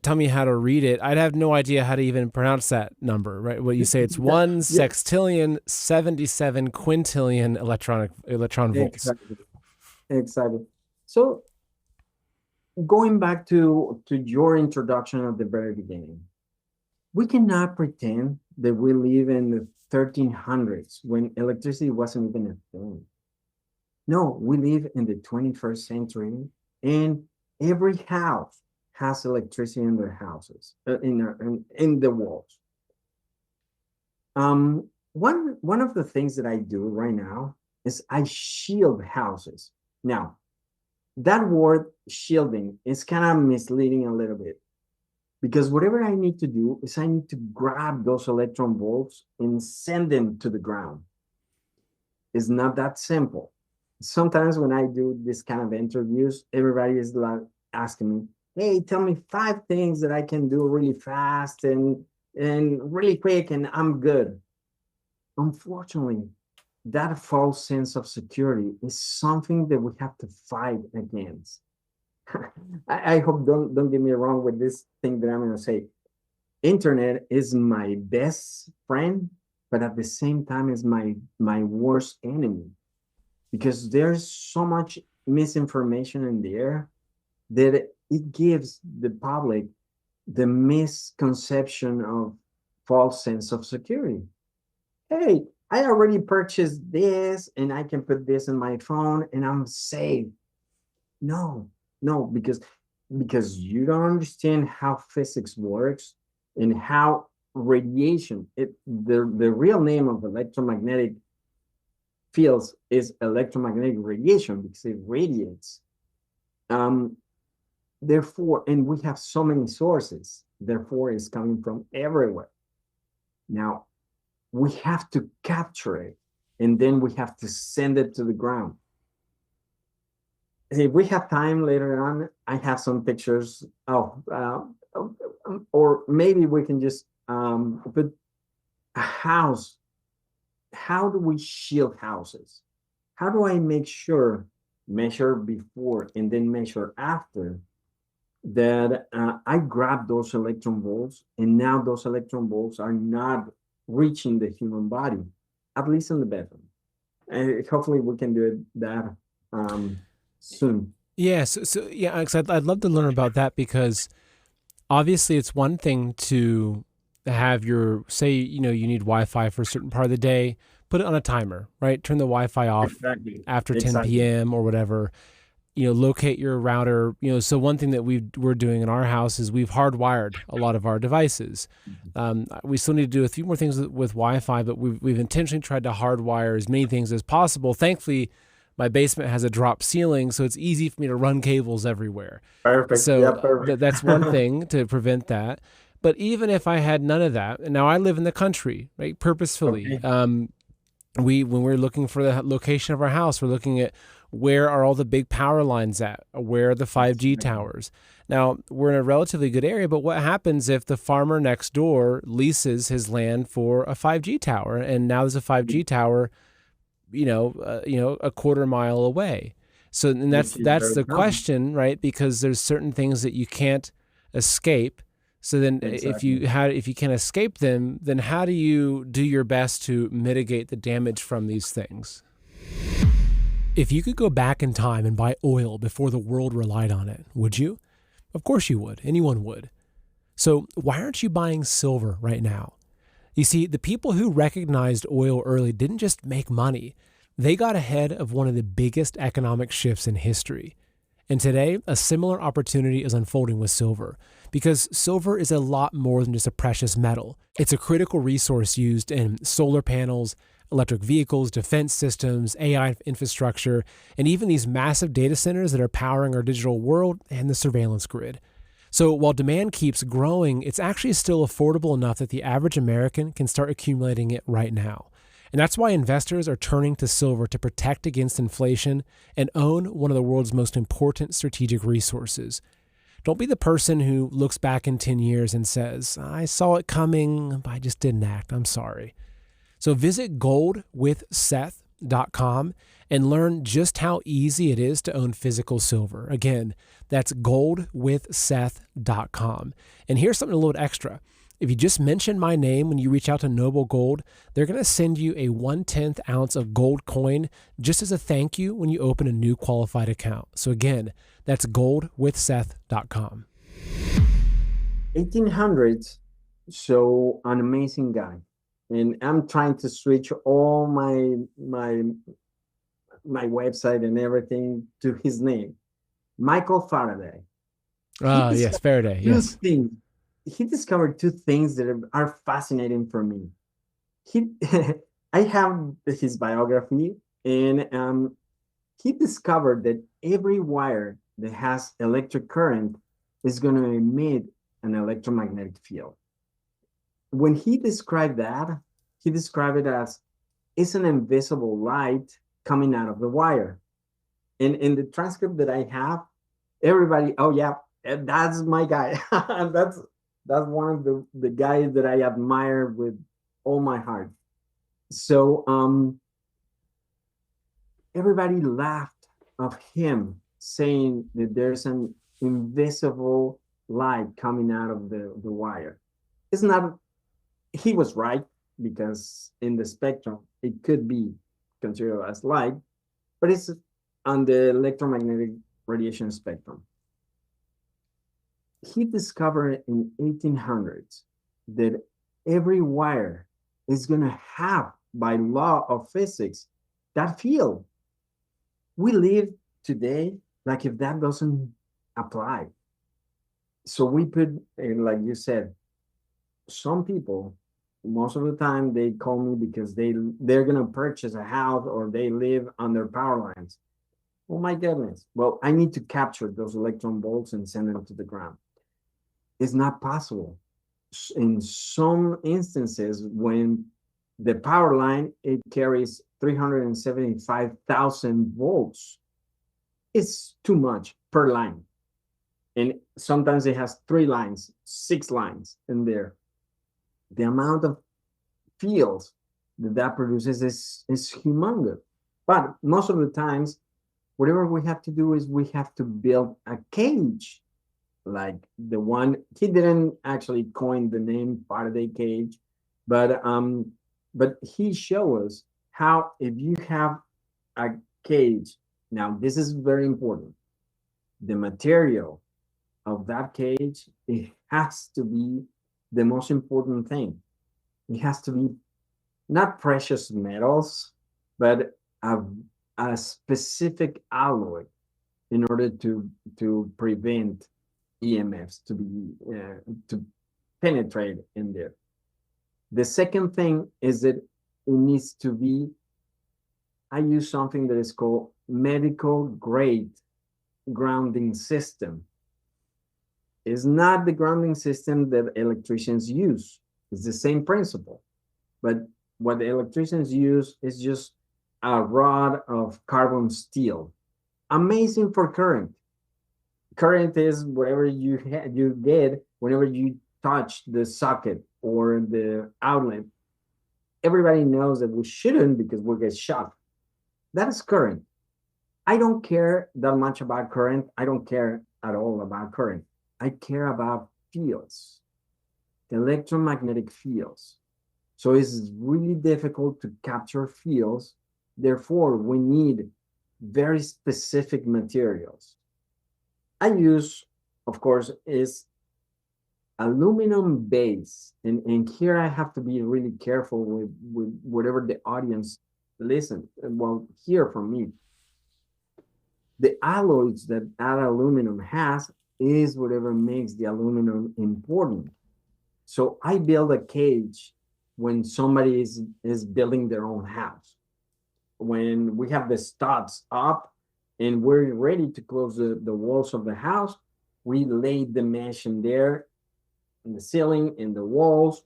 tell me how to read it, I'd have no idea how to even pronounce that number, right? What you say, it's 1/6 77 quintillion electron volts. Exactly. So going back to your introduction at the very beginning, we cannot pretend that we live in the 1300s when electricity wasn't even a thing. No, we live in the 21st century, and every house has electricity in their houses, in the walls. One of the things that I do right now is I shield houses. Now, that word shielding is kind of misleading a little bit, because whatever I need to do is I need to grab those electron volts and send them to the ground. It's not that simple. Sometimes when I do this kind of interviews, everybody is like asking me, hey, tell me 5 things that I can do really fast and really quick, and I'm good. Unfortunately, that false sense of security is something that we have to fight against. I hope don't get me wrong with this thing that I'm going to say. Internet is my best friend, but at the same time is my worst enemy, because there's so much misinformation in the air that it gives the public the misconception of false sense of security. Hey, I already purchased this and I can put this in my phone and I'm safe. No, no, because you don't understand how physics works and how radiation, the real name of electromagnetic fields is electromagnetic radiation because it radiates. Um, Therefore, and we have so many sources, therefore it's coming from everywhere. Now, we have to capture it and then we have to send it to the ground. If we have time later on, I have some pictures of, or maybe we can just put a house. How do we shield houses? How do I make sure, measure before and then measure after, that I grab those electron volts and now those electron volts are not reaching the human body, at least in the bedroom. And hopefully we can do that soon. Yes. So yeah, I'd love to learn about that because obviously it's one thing to have your, say, you need Wi-Fi for a certain part of the day, put it on a timer, right? Turn the Wi-Fi off after 10 p.m. or whatever. Locate your router. So one thing that we're doing in our house is we've hardwired a lot of our devices. We still need to do a few more things with Wi-Fi, but we've intentionally tried to hardwire as many things as possible. Thankfully, my basement has a drop ceiling, so it's easy for me to run cables everywhere. Perfect. So Yeah, perfect. that's one thing to prevent that. But even if I had none of that, and now I live in the country, right, purposefully, Okay. when we're looking for the location of our house, we're looking at where are all the big power lines at? Where are the 5G towers? Now, we're in a relatively good area, but what happens if the farmer next door leases his land for a 5G tower, and now there's a 5G tower, a quarter mile away? So, and that's the question, right? Because there's certain things that you can't escape. So then if you can't escape them, then how do you do your best to mitigate the damage from these things? If you could go back in time and buy oil before the world relied on it, would you? Of course you would. Anyone would. So why aren't you buying silver right now? You see, the people who recognized oil early didn't just make money. They got ahead of one of the biggest economic shifts in history. And today, a similar opportunity is unfolding with silver, because silver is a lot more than just a precious metal. It's a critical resource used in solar panels, electric vehicles, defense systems, AI infrastructure, and even these massive data centers that are powering our digital world and the surveillance grid. So while demand keeps growing, it's actually still affordable enough that the average American can start accumulating it right now. And that's why investors are turning to silver to protect against inflation and own one of the world's most important strategic resources. Don't be the person who looks back in 10 years and says, I saw it coming, but I just didn't act. I'm sorry. So visit goldwithseth.com and learn just how easy it is to own physical silver. Again, that's goldwithseth.com. And here's something a little extra. If you just mention my name when you reach out to Noble Gold, they're going to send you a 1/10 ounce of gold coin just as a thank you when you open a new qualified account. So again, that's goldwithseth.com. 1800s, so an amazing guy. And I'm trying to switch all my website and everything to his name, Michael Faraday. Yes, Faraday. Yes. He discovered two things that are fascinating for me. I have his biography, and he discovered that every wire that has electric current is going to emit an electromagnetic field. When he described that, he described it as it's an invisible light coming out of the wire. And in the transcript that I have, everybody, oh yeah, that's my guy. that's one of the guys that I admire with all my heart. So everybody laughed of him, saying that there's an invisible light coming out of the wire. It's not. He was right, because in the spectrum it could be considered as light, but it's on the electromagnetic radiation spectrum. He discovered in 1800s that every wire is going to have, by law of physics, that field. We live today like if that doesn't apply. So we put, like you said, some people, most of the time they call me because they're going to purchase a house or they live under power lines. Oh my goodness. Well, I need to capture those electron volts and send them to the ground. It's not possible. In some instances, when the power line, it carries 375,000 volts. It's too much per line. And sometimes it has 3 lines, 6 lines in there. The amount of fields that produces is humongous. But most of the times, whatever we have to do is we have to build a cage, like the one, he didn't actually coin the name Faraday cage, but he showed us how, if you have a cage, now this is very important, the material of that cage, it has to be the most important thing. It has to be not precious metals, but a specific alloy in order to prevent EMFs to penetrate in there. The second thing is that it needs to be, I use something that is called medical grade grounding system. It's not the grounding system that electricians use. It's the same principle, but what the electricians use is just a rod of carbon steel. Amazing for current. Current is whatever you get whenever you touch the socket or the outlet. Everybody knows that we shouldn't because we'll get shocked. That is current. I don't care that much about current. I don't care at all about current. I care about fields, electromagnetic fields. So it's really difficult to capture fields. Therefore, we need very specific materials. I use, of course, is aluminum base. And here I have to be really careful with whatever the audience listen, well, hear from me. The alloys that aluminum has is whatever makes the aluminum important. So I build a cage when somebody is building their own house. When we have the studs up and we're ready to close the walls of the house, we lay the mesh in there, in the ceiling, in the walls,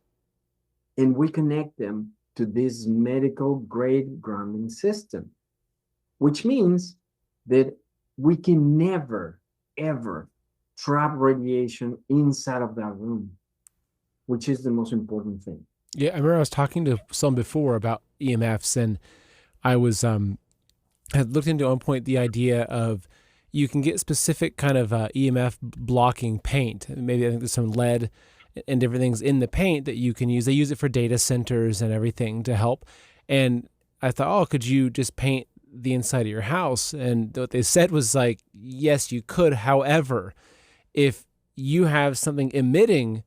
and we connect them to this medical grade grounding system, which means that we can never, ever trap radiation inside of that room, which is the most important thing. Yeah, I remember I was talking to some before about EMFs, and I was had looked into at one point the idea of you can get specific kind of EMF blocking paint. Maybe I think there's some lead and different things in the paint that you can use. They use it for data centers and everything to help. And I thought, oh, could you just paint the inside of your house? And what they said was like, yes, you could. However, if you have something emitting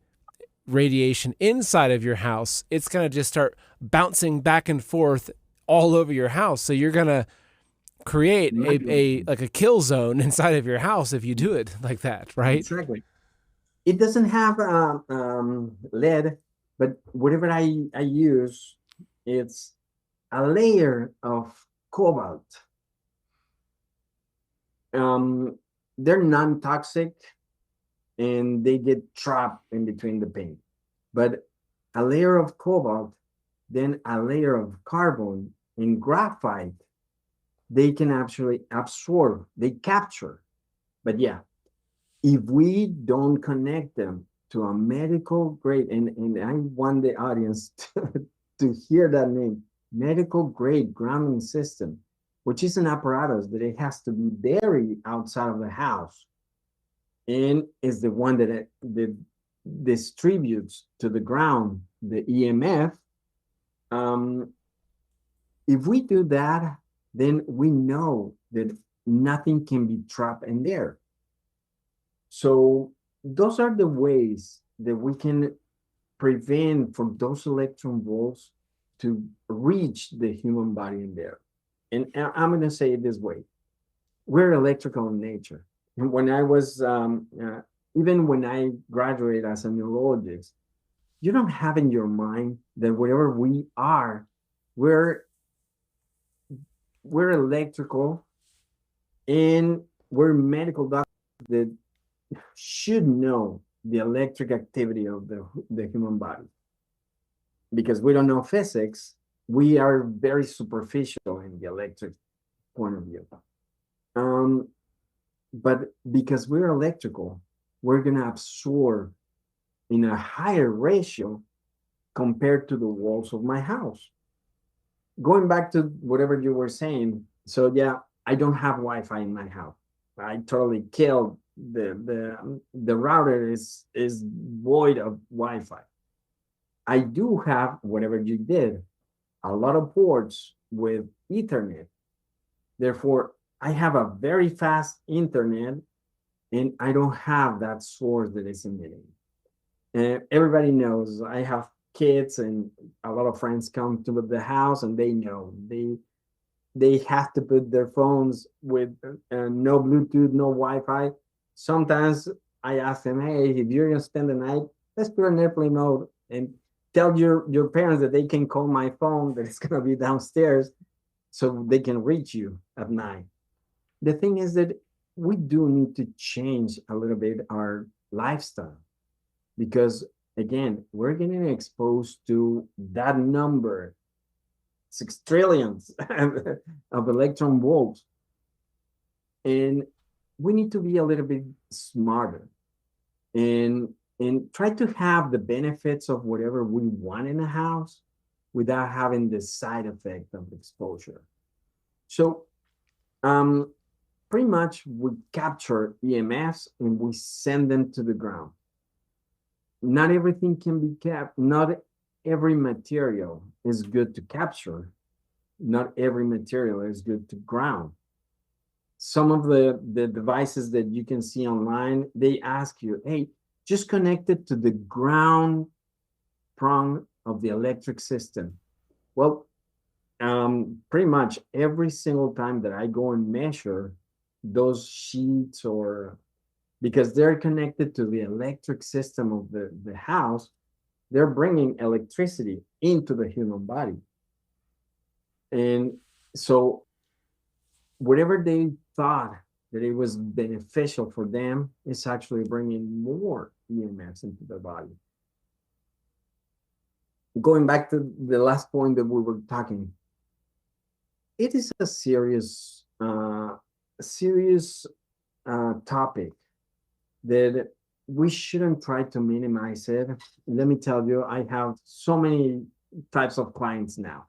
radiation inside of your house, it's going to just start bouncing back and forth all over your house. So you're going to create a like a kill zone inside of your house if you do it like that, right? Exactly. It doesn't have lead, but whatever I use, it's a layer of cobalt. They're non-toxic and they get trapped in between the paint. But a layer of cobalt, then a layer of carbon and graphite, they can actually absorb, they capture. But yeah, if we don't connect them to a medical grade, and I want the audience to hear that name, medical grade grounding system, which is an apparatus that it has to be buried outside of the house and is the one that distributes to the ground the EMF. If we do that, then we know that nothing can be trapped in there. So those are the ways that we can prevent from those electron volts to reach the human body in there. And I'm going to say it this way. We're electrical in nature. And when I was, even when I graduated as a neurologist, you don't have in your mind that wherever we are, we're electrical, and we're medical doctors that should know the electric activity of the human body. Because we don't know physics, we are very superficial in the electric point of view. But because we're electrical, we're going to absorb in a higher ratio compared to the walls of my house. Going back to whatever you were saying, so yeah, I don't have Wi-Fi in my house. I totally killed the router is void of Wi-Fi. I do have, whatever you did, a lot of ports with Ethernet. Therefore, I have a very fast internet, and I don't have that source that is emitting. And everybody knows I have kids, and a lot of friends come to the house, and they know they have to put their phones with no Bluetooth, no Wi-Fi. Sometimes I ask them, hey, if you're gonna spend the night, let's put an airplane mode and tell your parents that they can call my phone, that it's gonna be downstairs, so they can reach you at night. The thing is that we do need to change a little bit our lifestyle, because again, we're getting exposed to that number, 6 trillions of electron volts. And we need to be a little bit smarter and try to have the benefits of whatever we want in a house without having the side effect of exposure. So pretty much we capture EMFs and we send them to the ground. Not everything can be kept. Not every material is good to capture. Not every material is good to ground. Some of the devices that you can see online, they ask you, hey, just connect it to the ground prong of the electric system. Well, pretty much every single time that I go and measure those sheets, or because they're connected to the electric system of the house, they're bringing electricity into the human body. And so whatever they thought that it was beneficial for them is actually bringing more EMFs into their body. Going back to the last point that we were talking, it is a serious topic that we shouldn't try to minimize it. Let me tell you, I have so many types of clients now.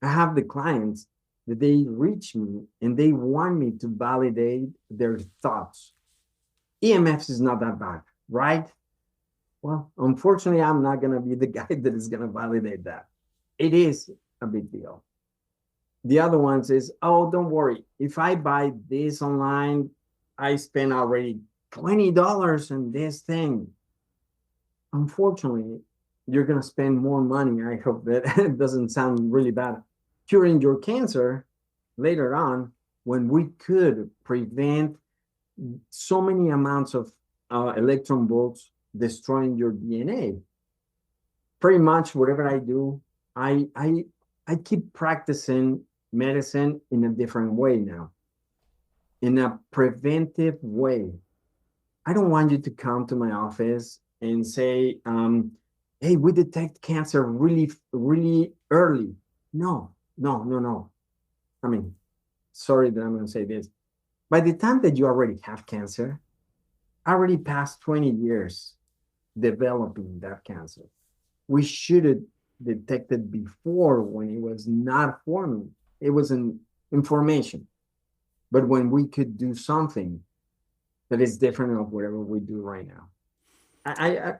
I have the clients that they reach me and they want me to validate their thoughts. EMFs is not that bad, right? Well, unfortunately, I'm not going to be the guy that is going to validate that. It is a big deal. The other ones is, oh, don't worry. If I buy this online, I spend already $20 on this thing. Unfortunately, you're going to spend more money. I hope that it doesn't sound really bad. Curing your cancer later on, when we could prevent so many amounts of electron volts destroying your DNA. Pretty much whatever I do, I keep practicing medicine in a different way now, in a preventive way. I don't want you to come to my office and say, hey, we detect cancer really, really early. No. I mean, sorry that I'm going to say this. By the time that you already have cancer, already past 20 years developing that cancer. We should have detected before, when it was not forming. It was an information. But when we could do something that is different of whatever we do right now. I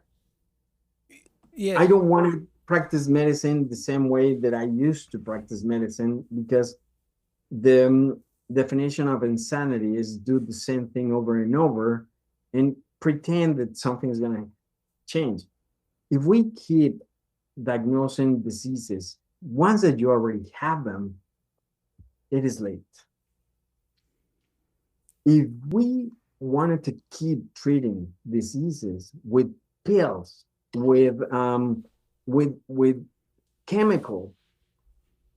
don't want to practice medicine the same way that I used to practice medicine, because the definition of insanity is do the same thing over and over and pretend that something is going to change. If we keep diagnosing diseases, once that you already have them, it is late. If we wanted to keep treating diseases with pills, with chemical,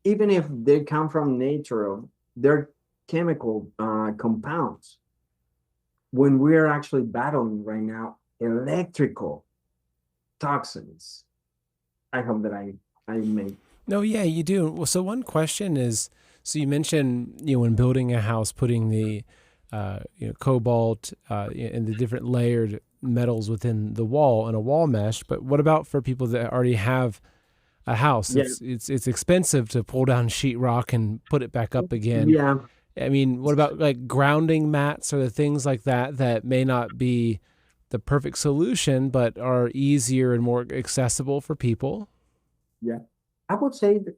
even if they come from nature, they're chemical compounds. When we're actually battling right now electrical toxins, I hope that I make. No, yeah, you do. Well, so one question is, so you mentioned, when building a house, putting the cobalt and the different layered metals within the wall and a wall mesh. But what about for people that already have a house? Yeah. It's expensive to pull down sheetrock and put it back up again. Yeah. I mean, what about like grounding mats or the things like that may not be the perfect solution, but are easier and more accessible for people? Yeah. I would say that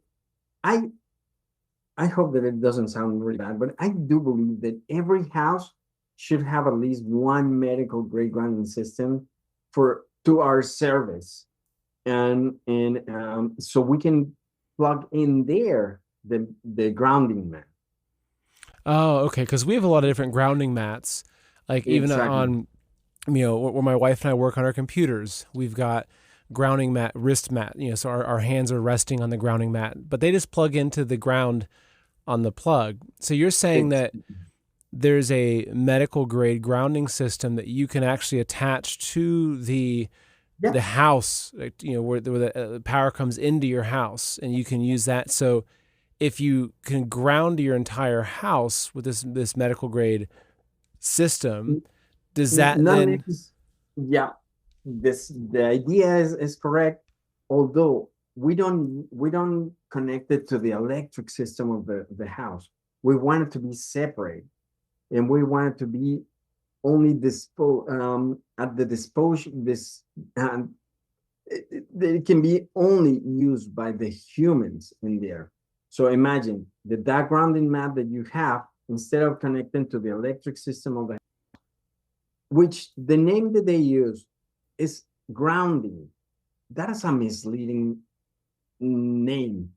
I hope that it doesn't sound really bad, but I do believe that every house should have at least one medical grade grounding system to our service, and so we can plug in there the grounding mat. Oh, okay. Because we have a lot of different grounding mats, like even Exactly. on, where my wife and I work on our computers, we've got grounding mat, wrist mat, so our hands are resting on the grounding mat, but they just plug into the ground on the plug. So you're saying It's that there's a medical grade grounding system that you can actually attach to the Yeah. house, like, where the power comes into your house, and you can use that. So if you can ground your entire house with this medical grade system, does that Not then? yeah, the idea is correct, although we don't connect it to the electric system of the house. We want it to be separate, and we want it to be only at the disposal this it can be only used by the humans in there. So imagine that grounding mat that you have, instead of connecting to the electric system of the, which the name that they use is grounding. That is a misleading name.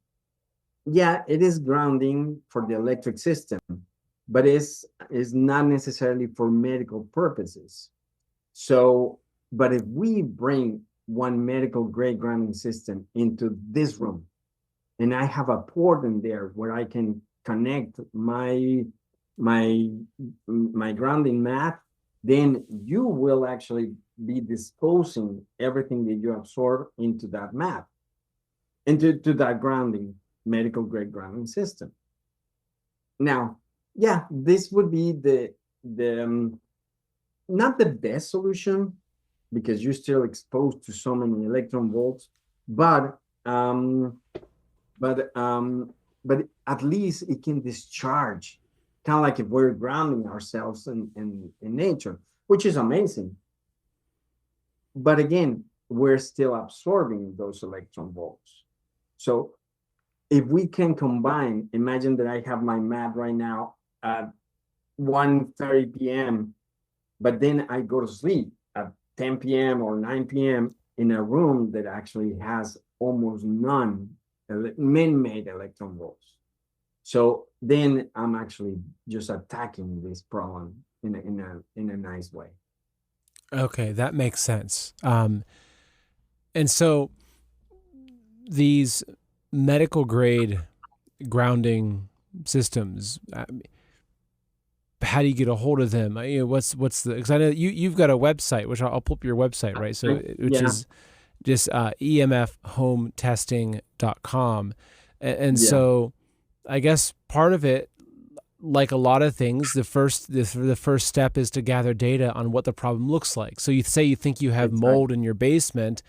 Yeah, it is grounding for the electric system, but is not necessarily for medical purposes. So, but if we bring one medical grade grounding system into this room, and I have a port in there where I can connect my grounding mat, then you will actually be disposing everything that you absorb into that mat, into that grounding medical grade grounding system. Now, yeah, this would be the not the best solution, because you're still exposed to so many electron volts, but at least it can discharge, kind of like if we're grounding ourselves in nature, which is amazing. But again, we're still absorbing those electron volts. So if we can combine, imagine that I have my mat right now at 1:30 p.m., but then I go to sleep at 10 p.m. or 9 p.m. in a room that actually has almost none man-made electron volts. So then I'm actually just attacking this problem in a nice way. Okay, that makes sense. And so these medical grade grounding systems, how do you get a hold of them? What's the? Because I know you've got a website, which I'll pull up your website, right? So which is just emfhometesting.com. And so I guess part of it, like a lot of things, the first step is to gather data on what the problem looks like. So you say you think you have mold in your basement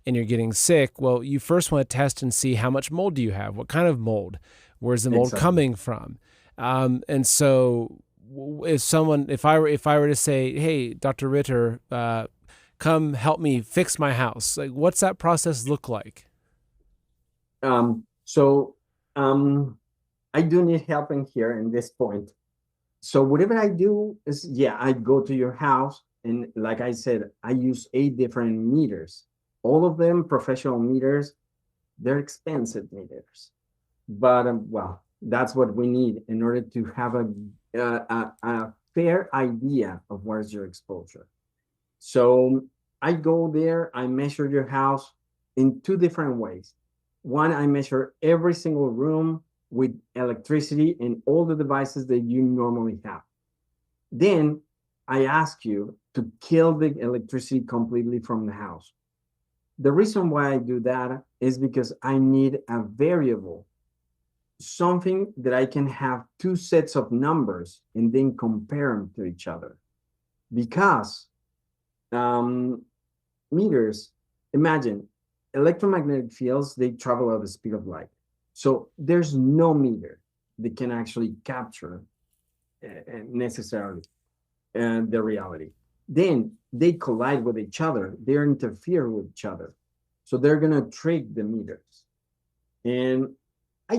and you're getting sick. Well, you first want to test and see how much mold do you have? What kind of mold? Where's the mold coming from? And so if I were to say, hey, Dr. Ritter, come help me fix my house, like, what's that process look like? I do need help in here in this point. So whatever I do is, yeah, I go to your house, and like I said, I use 8 different meters. All of them professional meters. They're expensive meters, but well, that's what we need in order to have a fair idea of where's your exposure. So I go there, I measure your house in 2 different ways. One, I measure every single room with electricity and all the devices that you normally have. Then I ask you to kill the electricity completely from the house. The reason why I do that is because I need a variable, something that I can have 2 sets of numbers and then compare them to each other. Because um, meters, imagine electromagnetic fields, they travel at the speed of light. So there's no meter that can actually capture necessarily the reality. Then they collide with each other, they interfere with each other. So they're going to trick the meters. And I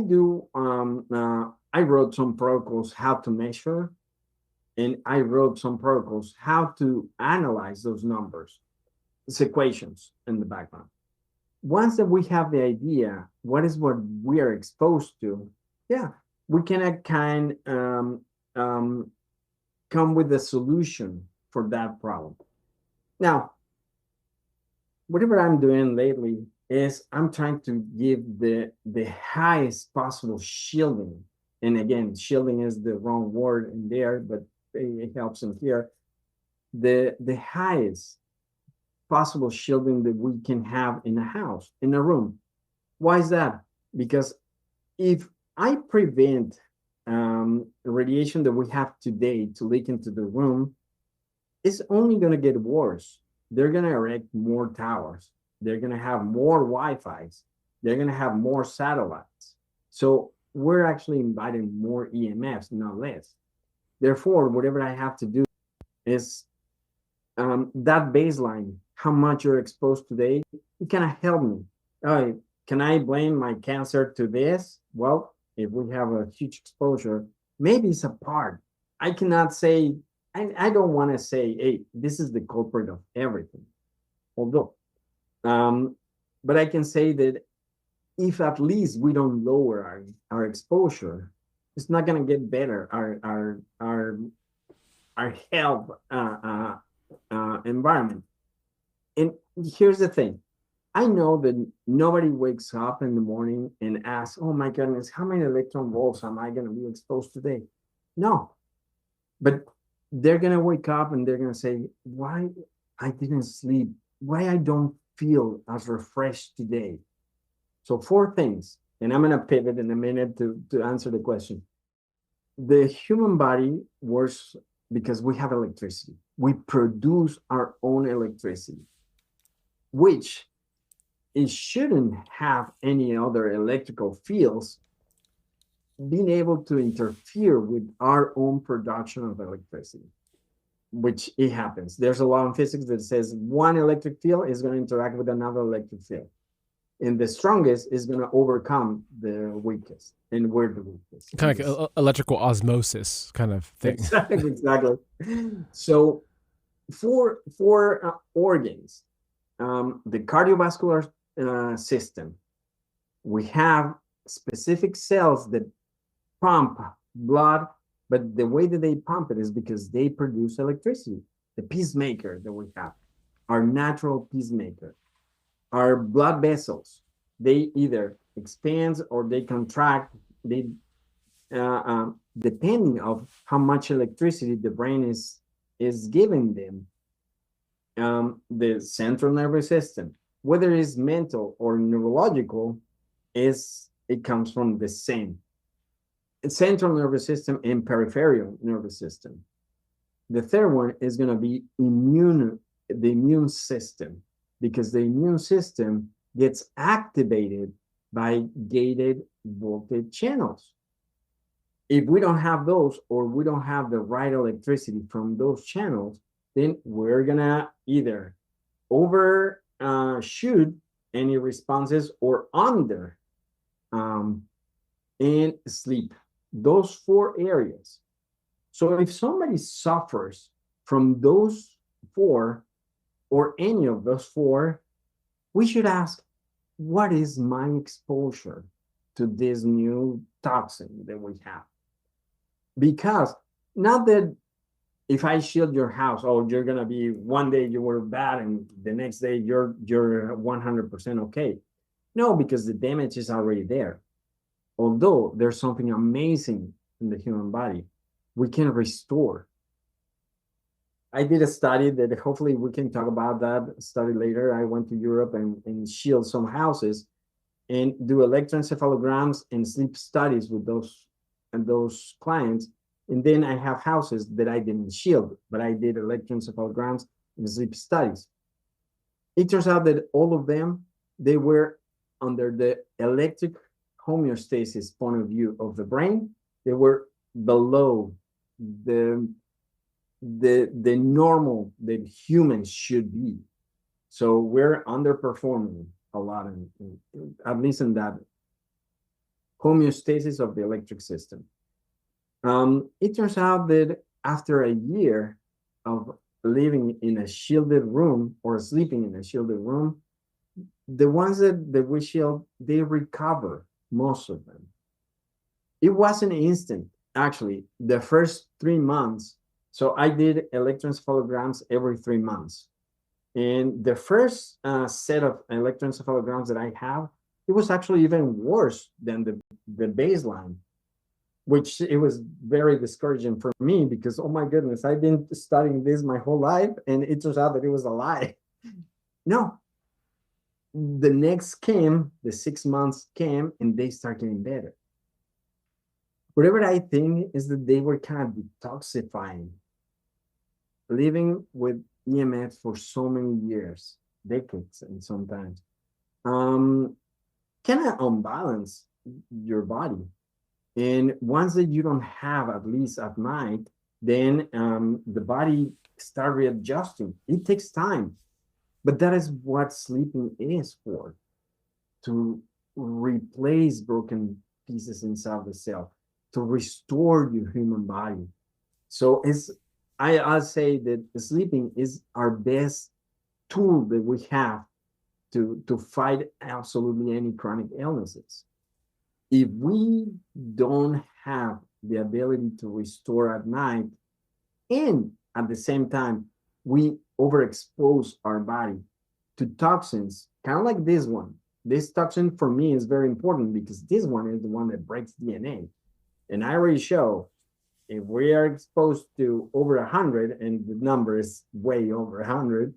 wrote some protocols how to measure, and I wrote some protocols how to analyze those numbers, these equations in the background. Once that we have the idea, what we are exposed to, yeah, we can come with a solution for that problem. Now, whatever I'm doing lately is I'm trying to give the highest possible shielding. And again, shielding is the wrong word in there, but it helps in here. The highest possible shielding that we can have in a house, in a room. Why is that? Because if I prevent the radiation that we have today to leak into the room, it's only going to get worse. They're going to erect more towers. They're going to have more Wi-Fi's. They're going to have more satellites. So we're actually inviting more EMFs, not less. Therefore, whatever I have to do is that baseline, how much you're exposed today, it kind of help me. Can I blame my cancer to this? Well, if we have a huge exposure, maybe it's a part. I cannot say, I don't want to say, hey, this is the culprit of everything. Although, but I can say that if at least we don't lower our exposure, it's not going to get better. Our health environment. And here's the thing. I know that nobody wakes up in the morning and asks, oh my goodness, how many electron volts am I going to be exposed today? No. But they're going to wake up and they're going to say, why I didn't sleep, why I don't feel as refreshed today. So 4 things, and I'm going to pivot in a minute to answer the question. The human body works because we have electricity. We produce our own electricity, which it shouldn't have any other electrical fields being able to interfere with our own production of electricity, which it happens. There's a law in physics that says one electric field is going to interact with another electric field. And the strongest is going to overcome the weakest. And we're the weakest. Kind of like electrical osmosis kind of thing. Exactly. So for organs, the cardiovascular system, we have specific cells that pump blood, but the way that they pump it is because they produce electricity. The pacemaker that we have, our natural pacemaker, our blood vessels, they either expand or they contract, they depending of how much electricity the brain is giving them. The central nervous system, whether it's mental or neurological, it comes from the same central nervous system and peripheral nervous system. The third one is going to be the immune system, because the immune system gets activated by gated voltage channels. If we don't have those, or we don't have the right electricity from those channels, then we're gonna either overshoot any responses or under and sleep. Those 4 areas. So if somebody suffers from those four or any of those four, we should ask, what is my exposure to this new toxin that we have? Because not that if I shield your house, oh, you're gonna be one day you were bad and the next day you're 100% okay. No, because the damage is already there. Although there's something amazing in the human body, we can restore. I did a study that hopefully we can talk about that study later. I went to Europe and shield some houses and do electroencephalograms and sleep studies with those clients. And then I have houses that I didn't shield, but I did electroencephalograms and sleep studies. It turns out that all of them, they were under the electric homeostasis point of view of the brain. They were below the normal that humans should be. So we're underperforming a lot, at least in that homeostasis of the electric system. It turns out that after a year of living in a shielded room or sleeping in a shielded room, the ones that we shield, they recover, most of them. It wasn't instant, actually. The first 3 months, so I did electroencephalograms every 3 months. And the first set of electroencephalograms that I have, it was actually even worse than the baseline, which it was very discouraging for me because, oh my goodness, I've been studying this my whole life and it turns out that it was a lie. No. The next came, the 6 months came, and they start getting better. Whatever I think is that they were kind of detoxifying, living with EMF for so many years, decades, and sometimes kind of unbalance your body. And once that you don't have, at least at night, then the body start readjusting. It takes time. But that is what sleeping is for, to replace broken pieces inside the cell, to restore your human body. So I'll say that sleeping is our best tool that we have to fight absolutely any chronic illnesses. If we don't have the ability to restore at night, and at the same time, we overexpose our body to toxins, kind of like this one. This toxin for me is very important because this one is the one that breaks DNA. And I already show if we are exposed to over 100, and the number is way over 100,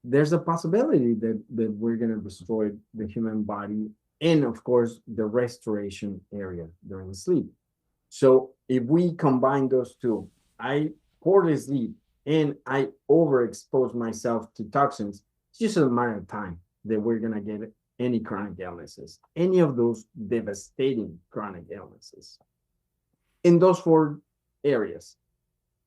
there's a possibility that we're going to destroy the human body and, of course, the restoration area during sleep. So if we combine those two, I poorly sleep, and I overexpose myself to toxins, it's just a matter of time that we're going to get any chronic illnesses, any of those devastating chronic illnesses. In those four areas,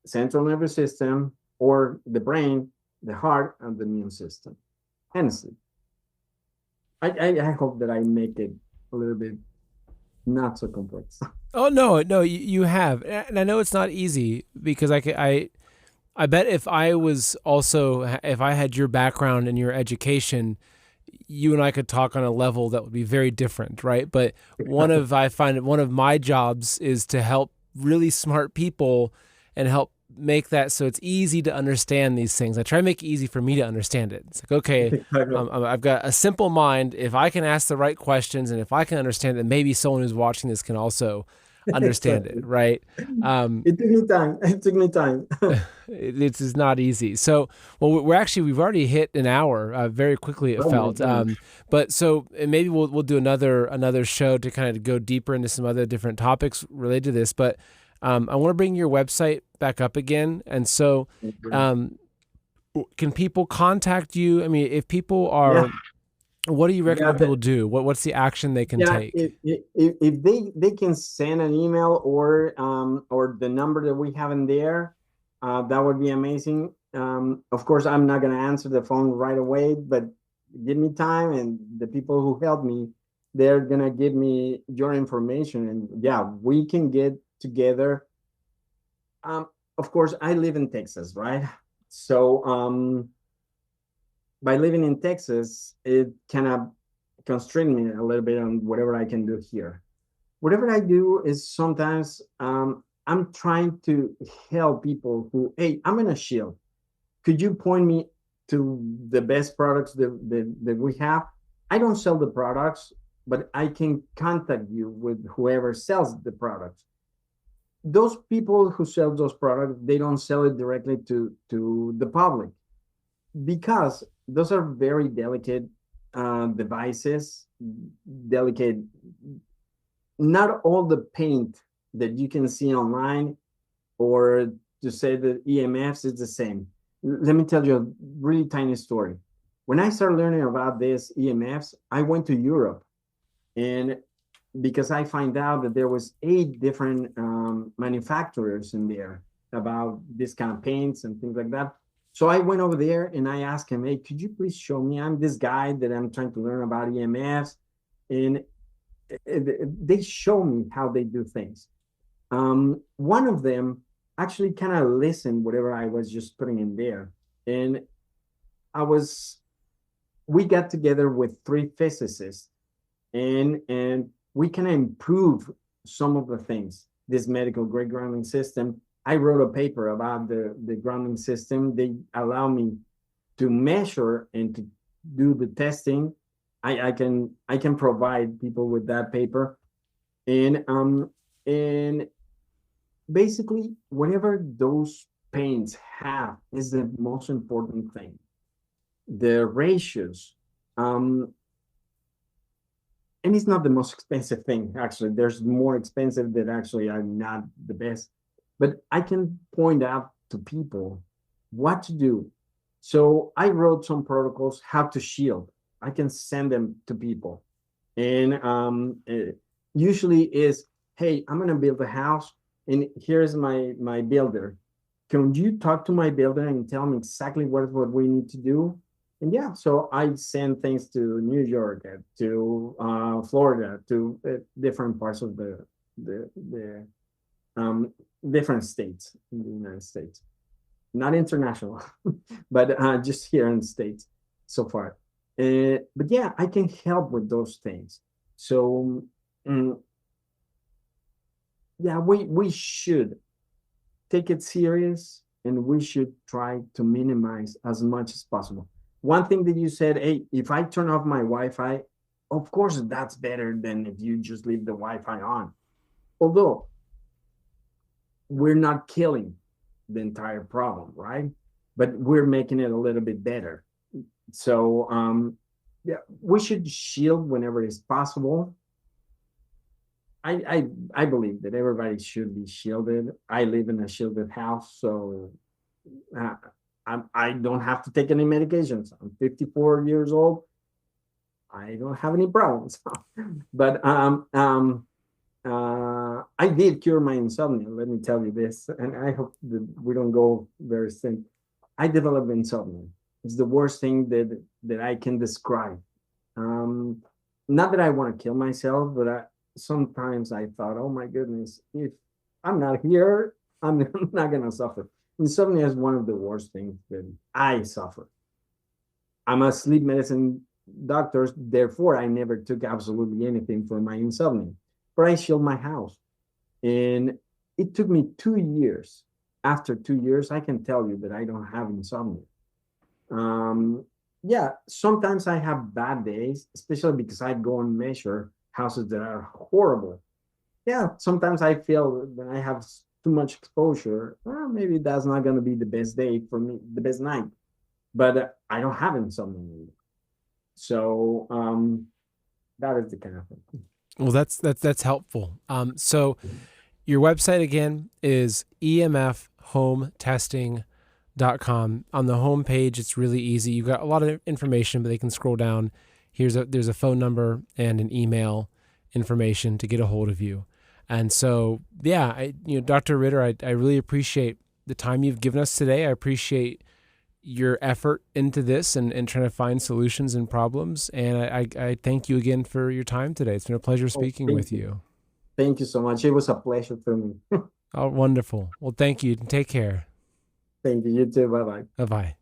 central nervous system, or the brain, the heart, and the immune system, and sleep. I hope that I make it a little bit not so complex. Oh, no, you have. And I know it's not easy because I bet if I had your background and your education, you and I could talk on a level that would be very different, right? But I find one of my jobs is to help really smart people and help make that so it's easy to understand these things. I try to make it easy for me to understand it. It's like, okay, I've got a simple mind. If I can ask the right questions and if I can understand it, maybe someone who's watching this can also understand it, right? It took me time. It is not easy. So, well, we've already hit an hour very quickly. It felt, but so maybe we'll do another show to kind of go deeper into some other different topics related to this. But I want to bring your website back up again, and so can people contact you? I mean, if people are. Yeah. What do you recommend people do? What's the action they can take? If they can send an email or the number that we have in there, that would be amazing. Of course, I'm not going to answer the phone right away, but give me time, and the people who help me, they're going to give me your information, and yeah, we can get together Of course, I live in Texas, right? So by living in Texas, it kind of constrained me a little bit on whatever I can do here. Whatever I do is sometimes I'm trying to help people who, hey, I'm in a shield. Could you point me to the best products that we have? I don't sell the products, but I can contact you with whoever sells the products. Those people who sell those products, they don't sell it directly to the public because those are very delicate devices, delicate. Not all the paint that you can see online or to say that EMFs is the same. Let me tell you a really tiny story. When I started learning about this EMFs, I went to Europe, and because I find out that there was 8 different manufacturers in there about this kind of paints and things like that. So I went over there and I asked him, hey, could you please show me? I'm this guy that I'm trying to learn about EMFs. And they show me how they do things. One of them actually kind of listened whatever I was just putting in there, and I was we got together with 3 physicists, and we can improve some of the things. This medical grade grounding system. I wrote a paper about the grounding system. They allow me to measure and to do the testing. I can provide people with that paper, and basically whatever those paints have is the most important thing. The ratios, and it's not the most expensive thing. Actually, there's more expensive that actually are not the best, but I can point out to people what to do. So I wrote some protocols how to shield. I can send them to people, and usually is, hey, I'm gonna build a house, and here's my builder. Can you talk to my builder and tell me exactly what we need to do? And yeah, so I send things to New York, to Florida, to different parts of the different states in the United States, not international, but just here in the States so far. But yeah, I can help with those things. So yeah, we should take it serious, and we should try to minimize as much as possible. One thing that you said, hey, if I turn off my Wi-Fi, of course that's better than if you just leave the Wi-Fi on. Although we're not killing the entire problem, right? But we're making it a little bit better. So yeah, we should shield whenever it's possible. I believe that everybody should be shielded. I live in a shielded house, so I don't have to take any medications. I'm 54 years old. I don't have any problems. But I did cure my insomnia. Let me tell you this, and I hope that we don't go very soon. I developed insomnia. It's the worst thing that I can describe. Not that I want to kill myself, but sometimes I thought, oh my goodness, if I'm not here, I'm not gonna suffer. Insomnia is one of the worst things that I suffer. I'm a sleep medicine doctor, therefore I never took absolutely anything for my insomnia. But I shield my house, and it took me 2 years. After 2 years, I can tell you that I don't have insomnia. Yeah, sometimes I have bad days, especially because I go and measure houses that are horrible. Yeah, sometimes I feel when I have too much exposure, well, maybe that's not going to be the best day for me, the best night. But I don't have insomnia. So that is the kind of thing. Well, that's helpful. So your website again is emfhometesting.com. On the home page, it's really easy. You've got a lot of information, but they can scroll down. There's a phone number and an email information to get a hold of you. And so, yeah, Dr. Ritter, I really appreciate the time you've given us today. I appreciate your effort into this and trying to find solutions and problems. And I thank you again for your time today. It's been a pleasure speaking with you. Thank you so much. It was a pleasure for me. Oh, wonderful. Well, thank you. Take care. Thank you. You too. Bye bye. Bye bye.